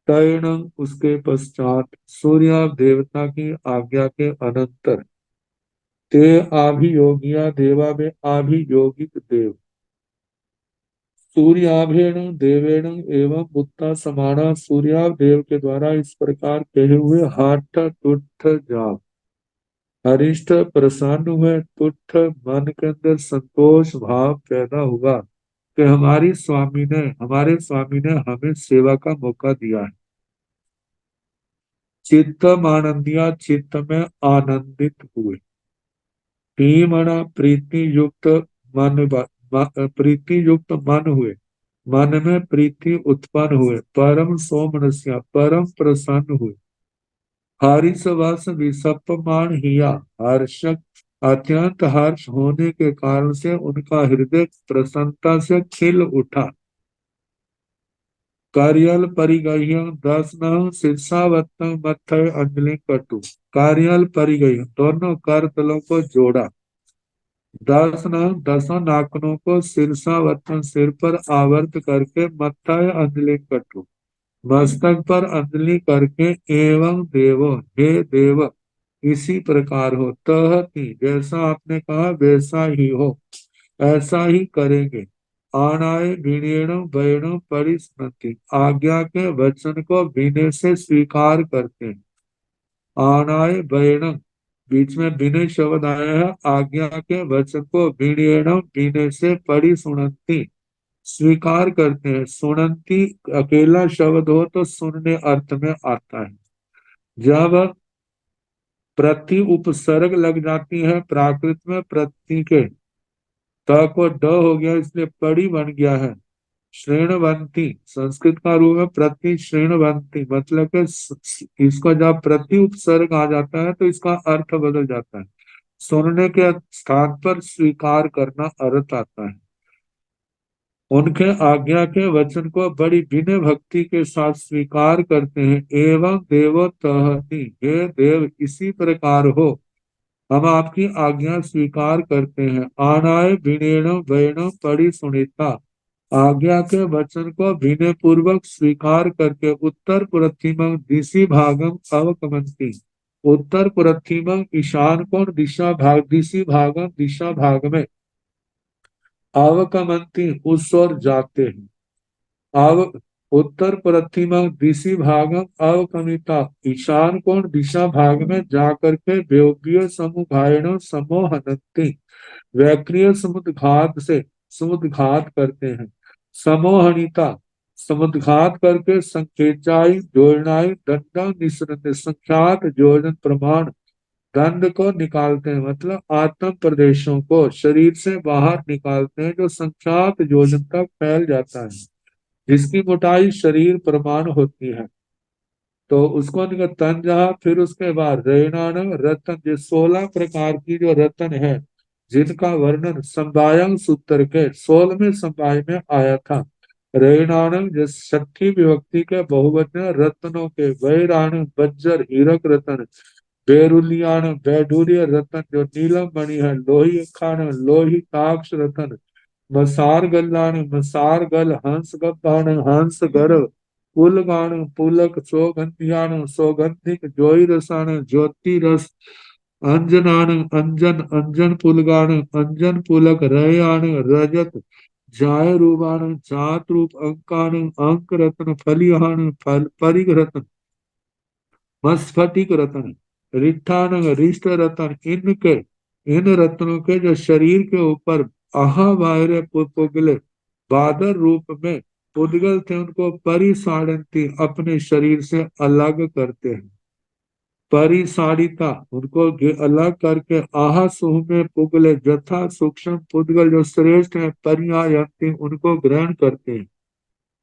तैणं उसके पश्चात सूर्य देवता की आज्ञा के अनंतर ते आभियोगिया देवा में आभियोगिक देव सूर्याभेण देवेण एवं बुद्धा समाना सूर्याभ देव के द्वारा इस प्रकार कहे हुए हाथ तुठ जाप अरिष्ट प्रसन्न हुए, तुठ मन के अंदर संतोष भाव पैदा हुआ कि हमारे स्वामी ने हमें सेवा का मौका दिया है। चित्त आनंदिया चित्त में आनंदित हुए, मना प्रीति युक्त प्रीति युक्त मन हुए, मन में प्रीति उत्पन्न हुए, परम सोमनस्या परम प्रसन्न हुए, हर्ष वश विषपमान हिया हर्षक अत्यंत हर्ष होने के कारण से उनका हृदय प्रसन्नता से खिल उठा। कार्यल परिगह्य दर्शन शीर्षावत्तम मथय अंजलि कटु। कार्यल परिगह्य दोनों कर तलों को जोड़ा, दर्शन दसों नाखूनों को शीर्षावत्तम सिर पर आवर्त करके मथय अंजलि कटु, मस्तक पर अंजलि करके एवं देवो हे देव इसी प्रकार हो, तह की जैसा आपने कहा वैसा ही हो, ऐसा ही करेंगे। आनाय विनयण वयण परिस्मृति, आज्ञा के वचन को विनय से स्वीकार करते हैं। आनाय वयण बीच में विनय शब्द आया है, आज्ञा के वचन को विनयण विनय से परिसुनती स्वीकार करते हैं। सुनंती अकेला शब्द हो तो सुनने अर्थ में आता है। जब प्रति उपसर्ग लग जाती है प्राकृत में प्रति के, त को ड हो गया इसलिए पड़ी बन गया है। श्रेणवंती संस्कृत का रूप है प्रति श्रेणवंती, मतलब कि इसका जब प्रति उपसर्ग आ जाता है तो इसका अर्थ बदल जाता है। सुनने के स्थान पर स्वीकार करना अर्थ आता है। उनके आज्ञा के वचन को बड़ी विनय भक्ति के साथ स्वीकार करते हैं। एवं देवो तहति, हे देव इसी प्रकार हो, हम आपकी आज्ञा स्वीकार करते हैं। आनाय विनयण वयण परिसुनिता, आज्ञा के वचन को विनय पूर्वक स्वीकार करके उत्तर प्रतिमं दिशि भागम अवगमंती, उत्तर प्रतिमं ईशान कोण दिशा भाग दिशि भागम दिशा भाग में अवगमंती उस ओर जाते हैं। अव उत्तर प्रतिमं दिशि भागम अवगमिता, ईशान कोण दिशा भाग में जाकर के व्योग्य समुघायण समोहनती, वैक्रिय समुद्घात से समुद्घात करते हैं। समोहनिता समुद्घात करके संकेचाई जोड़नाई दंडा निसरते, संख्यात जोड़न प्रमाण दंड को निकालते हैं, मतलब आत्म प्रदेशों को शरीर से बाहर निकालते हैं जो संख्यात योजन तक फैल जाता है, जिसकी मोटाई शरीर प्रमाण होती है। तो उसको तन जहा, फिर उसके बाद रेणान रतन, जो 16 प्रकार की जो रतन है जिनका वर्णन संवायं सूत्र के 16वें संवाय में आया था। रेणान जो छठी विभक्ति के बहुवचन रत्नों के, वैराण वज्र हीरक रतन, बेरुलियान वैडूर्य रतन जो नीलम मणि है, लोही खान लोहिताक्ष रतन, मसार गल्लान मसार गल, हंस गप्पान हंस गर्भ, पुलगान पुलक, सौगंधियान सौगंधिक, जोई रसान ज्योति रस, अंजनान अंजन अंजन पुलगान अंजन पुलक, रयान रजत, जाय रूपान जात रूप, अंकान अंक रत्न, फलिहान फल परिग रत्न, मस्फटिक रत्न, रिठान रिष्ट रत्न, इनके इन रत्नों के जो शरीर के ऊपर आहा वायरे पुगले बादर रूप में उद्गल थे, उनको परिसाड़ंती अपने शरीर से अलग करते हैं। परिसाड़िता उनको अलग करके आहा सुह में पुगले जथा सूक्ष्म पुद्गल जो श्रेष्ठ है, परियायंती उनको ग्रहण करते हैं।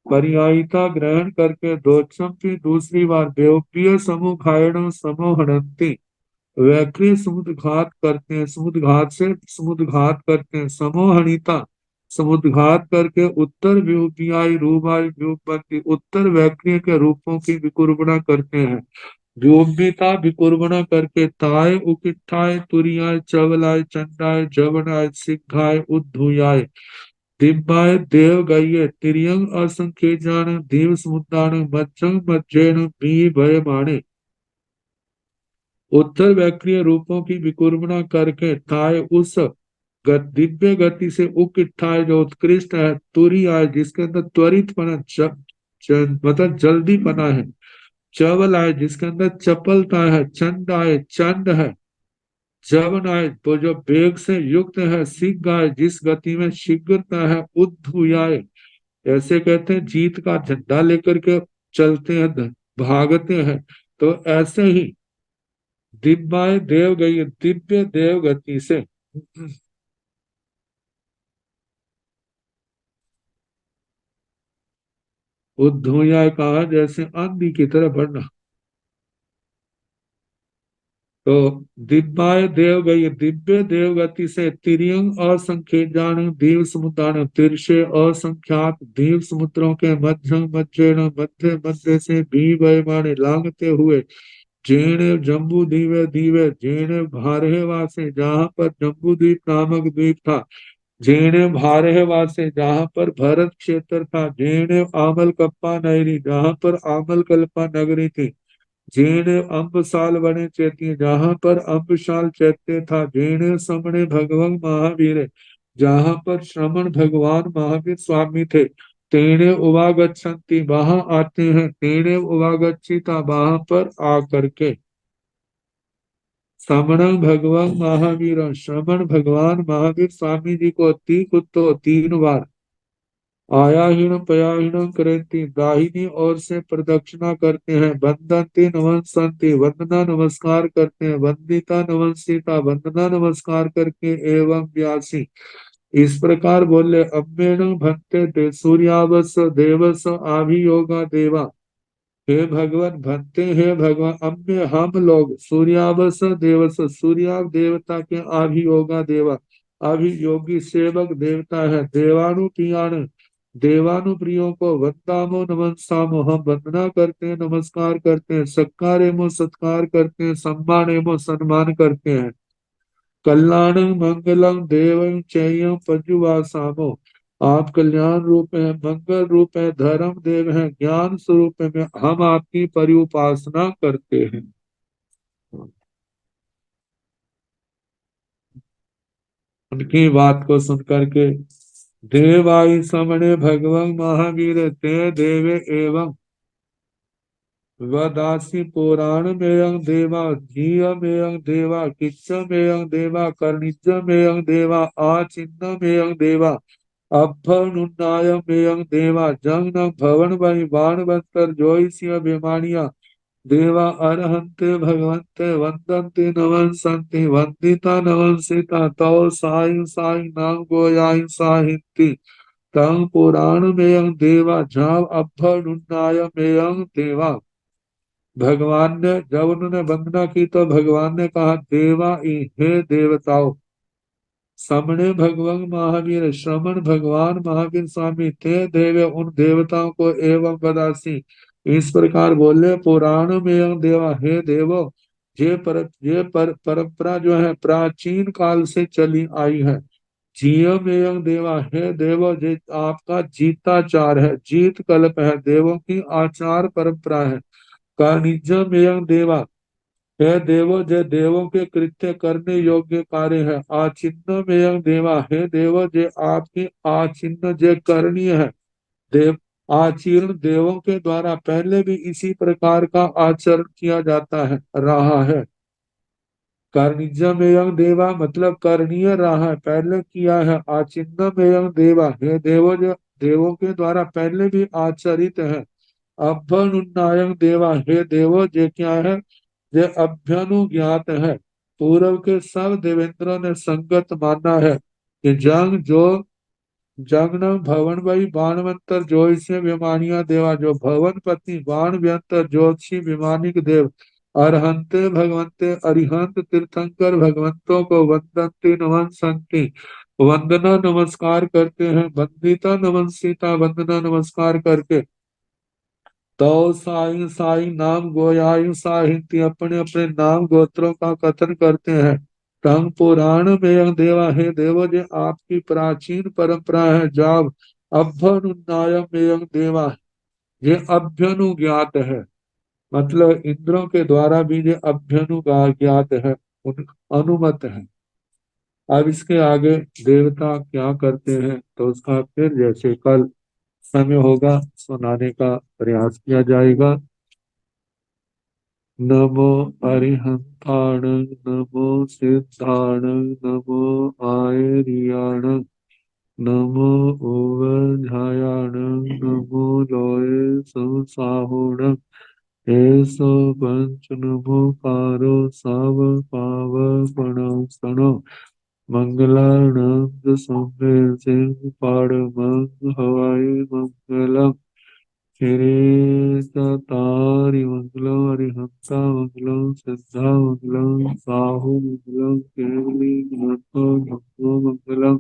पर्यायिता ग्रहण करके दोषंपी दूसरी बार बेउपीय समूहायण समूहणंती, वैक्रिय समुद्घात करते हैं, समुद्घात से समुद्घात करते हैं। समोहनिता समुद्घात करके उत्तर व्यूपियाई रूपाई व्युत्पत्ति, उत्तर वैक्रिय के रूपों की विकुर्बना करते हैं। व्योपिता विकुर्बना करके ताय उकिठाय तुरियाय चवलाय चंडाय जवनाय सिद्धाय उद्धुयाय, दिव्याय देव गये तिरियंग असंख्य जान देव समुद्दान मज्जंग मज्जैन मी भयमाणे, उत्तर वैक्रिय रूपों की विकुर्बना करके ताय उस दिव्य गति से उकिठाय जो उत्कृष्ट है, तुरी आय जिसके अंदर त्वरित पना मतलब जल्दी पना है, चवल आय जिसके अंदर चपलता है, चंड आय चंड है, जवन आय तो जो वेग से युक्त है, शीघ्र आय जिस गति में शीघ्रता है, उद्धुयाय ऐसे कहते हैं जीत का झंडा लेकर के चलते हैं भागते हैं। तो ऐसे ही दिव्याय देव गई दिव्य देव गति से उद्धुयाय कहा जैसे आंधी की तरह बढ़ना। तो दिव्याय देव गई, दिव्य देव गति से तिर्यंग असंख्य जान दीव समुद्रान, तिरछे असंख्यात दीव समुद्रों के मध्य मध्य मध्य मध्य से भी वयमाने लांघते हुए जेने जम्बू दीवे दीवे जेने भारहे वासे, जहाँ पर जम्बू द्वीप नामक द्वीप था, जेने भारहे वासे जहाँ पर भरत क्षेत्र था, जेने आमल कप्पा नगरी जहाँ पर आमल कल्पा नगरी थी, जेने अम्बसाल बने चैत्य जहाँ पर अम्बसाल चैत्य था, जेने समणे भगवान महावीर जहाँ पर श्रमण भगवान महावीर स्वामी थे, तेने उवागच्छन्ति वहां आते हैं, तेने उवागच्छिता वहां पर आकर के, श्रमण भगवान महावीर, श्रमण भगवान महावीर स्वामी जी को ती कुत्तो 3 बार आयाहीन पयाहीन करती दाहिनी ओर से प्रदक्षिणा करते हैं, वंदन्ति नमस्सन्ति वंदना नमस्कार करते हैं, वंदिता नमस्सिता वंदना नमस्कार करके एवं व्यासी इस प्रकार बोले, अम्मेण भक्ते ते सूर्यावस देवस आभियोगा देवा, हे भगवान भक्ते, हे भगवान अम्य हम लोग सूर्यावस देवस सूर्या देवता के आभियोगा देवा, अभियोगी सेवक देवता है, देवानु प्रियाण देवानुप्रियों को वंदामो नमस्सामो हम वंदना करते हैं, नमस्कार करते हैं, सत्कार एवं सत्कार करते हैं, सम्मान एवं सम्मान करते हैं, कल्याणं मंगलम देवं चैयं पज्जुवासामो, आप कल्याण रूप है, मंगल रूप है, धर्म देव है, ज्ञान स्वरूप में हम आपकी परिउपासना करते हैं। उनकी बात को सुनकर के देवाई समणे भगवान महावीर ते देवे एवं वदासी पुराण मेयं देवा जीय मेयं देवा किच्च मेयं देवा कर्णिज मेयं देवा आचिन्न मेयं देवा अभनुन्नाय मेयं देवा जंग न भवन वही बाण बंतर जोईसिय बेमानिया देवा अरहंते भगवंते वंदन्ते नमस्सन्ति वंदिता नमस्सिता तौ साई साई नाम गोयाई साहित्य तंग पुराण मेयं देवा झाव अभनुन्नाय मेयं देवा। भगवान ने जब उन्होंने वंदना की तो भगवान ने कहा, देवा हे देवताओं, समणे भगवान महावीर श्रमण भगवान महावीर स्वामी थे देवे उन देवताओं को एवं बदासी इस प्रकार बोले, पुराण में देवा हे देवो, परंपरा जो है प्राचीन काल से चली आई है, जीव एवं देवा हे देवो, जे आपका जीताचार है, जीत कल्प है, देवों की आचार परंपरा है, कानिजम एवं देवा हे देवो, जे देवों के कृत्य करने योग्य कार्य है, आचिन्ह एवं देवा हे देवो, जे आपकी आचिन्ह जे करणीय है, देव आचरण देवों के द्वारा पहले भी इसी प्रकार का आचरण किया जाता है रहा है, कर्णिजम एवं देवा मतलब करणीय रहा है, पहले किया है, आचिन्ह एवं देवा हे देवो, जो देवों के द्वारा पहले भी आचरित है, अभ्युन्नायक देवा हे देवो, जे क्या है, जे अभ्यनुज्ञात है, पूर्व के सब देवेंद्रों ने संगत माना है कि जंग न भवन वही बाणवंतर ज्योतिषी विमानिया देवा, जो भवन पति बाण व्यंतर ज्योतिषी विमानिक देव, अरहंते भगवंते अरिहंत तीर्थंकर भगवंतों को वंदन्ति नमस्सन्ति वंदना नमस्कार करते हैं, वंदिता नमस्सिता वंदना नमस्कार करके, तो साई साई नाम गोयायु साहित्य अपने अपने नाम गोत्रों का कथन करते हैं, तंग पुराण में देवा हे देवो, जे आपकी प्राचीन परंपरा है, जाब अभ्युन्नाय में देवा, ये अभ्यनुज्ञात है, मतलब इंद्रों के द्वारा भी ये अभ्यनुज्ञात है, उन अनुमत है। अब इसके आगे देवता क्या करते हैं तो उसका फिर जैसे कल समय होगा सुनाने का प्रयास किया जाएगा। नमो अरिहंताण नमो सिद्धाण नमो आयरियाण नमो ओवझायाण नमो लोये संसाहुण एसो पंच नमो कारो साव पाव पणो मंगलाणां सौम्य सिंह पाड़ मंग हवाई मंगलम श्री तारी मंगलम हरिहंसा मंगलम सिद्धामंगलम साहुमंगलम केवली गुणतो धम्मो मंगलम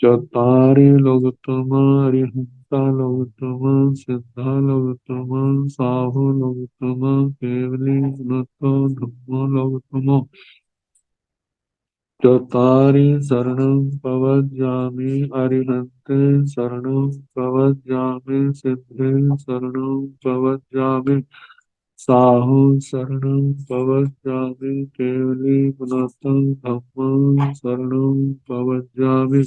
चत्तारि लोकोत्तमा अरिहंता लोकोत्तमा सिद्धा लोकोत्तमा साहु लोकोत्तमा केवली गुणतो धम्मो लोकोत्तमो चत्तारि शरणं प्रव्रजामि अरिहन्ते शरणं प्रव्रजामि सिद्धे शरणं प्रव्रजामि साहु शरणं प्रव्रजामि केवली गुणतं धम्मं शरणं प्रव्रजामि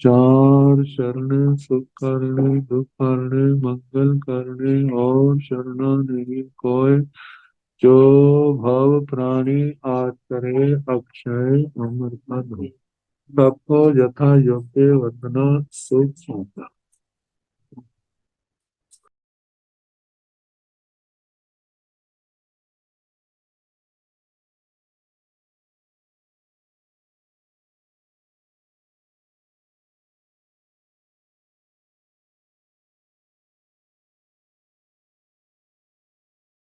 चार शरण सुख करने दुख करने मंगल करने और शरणा नहीं कोय जो भव प्राणी आचरे अक्षय अमर पद सबको यथा योग्य वंदना सुख सौंपा।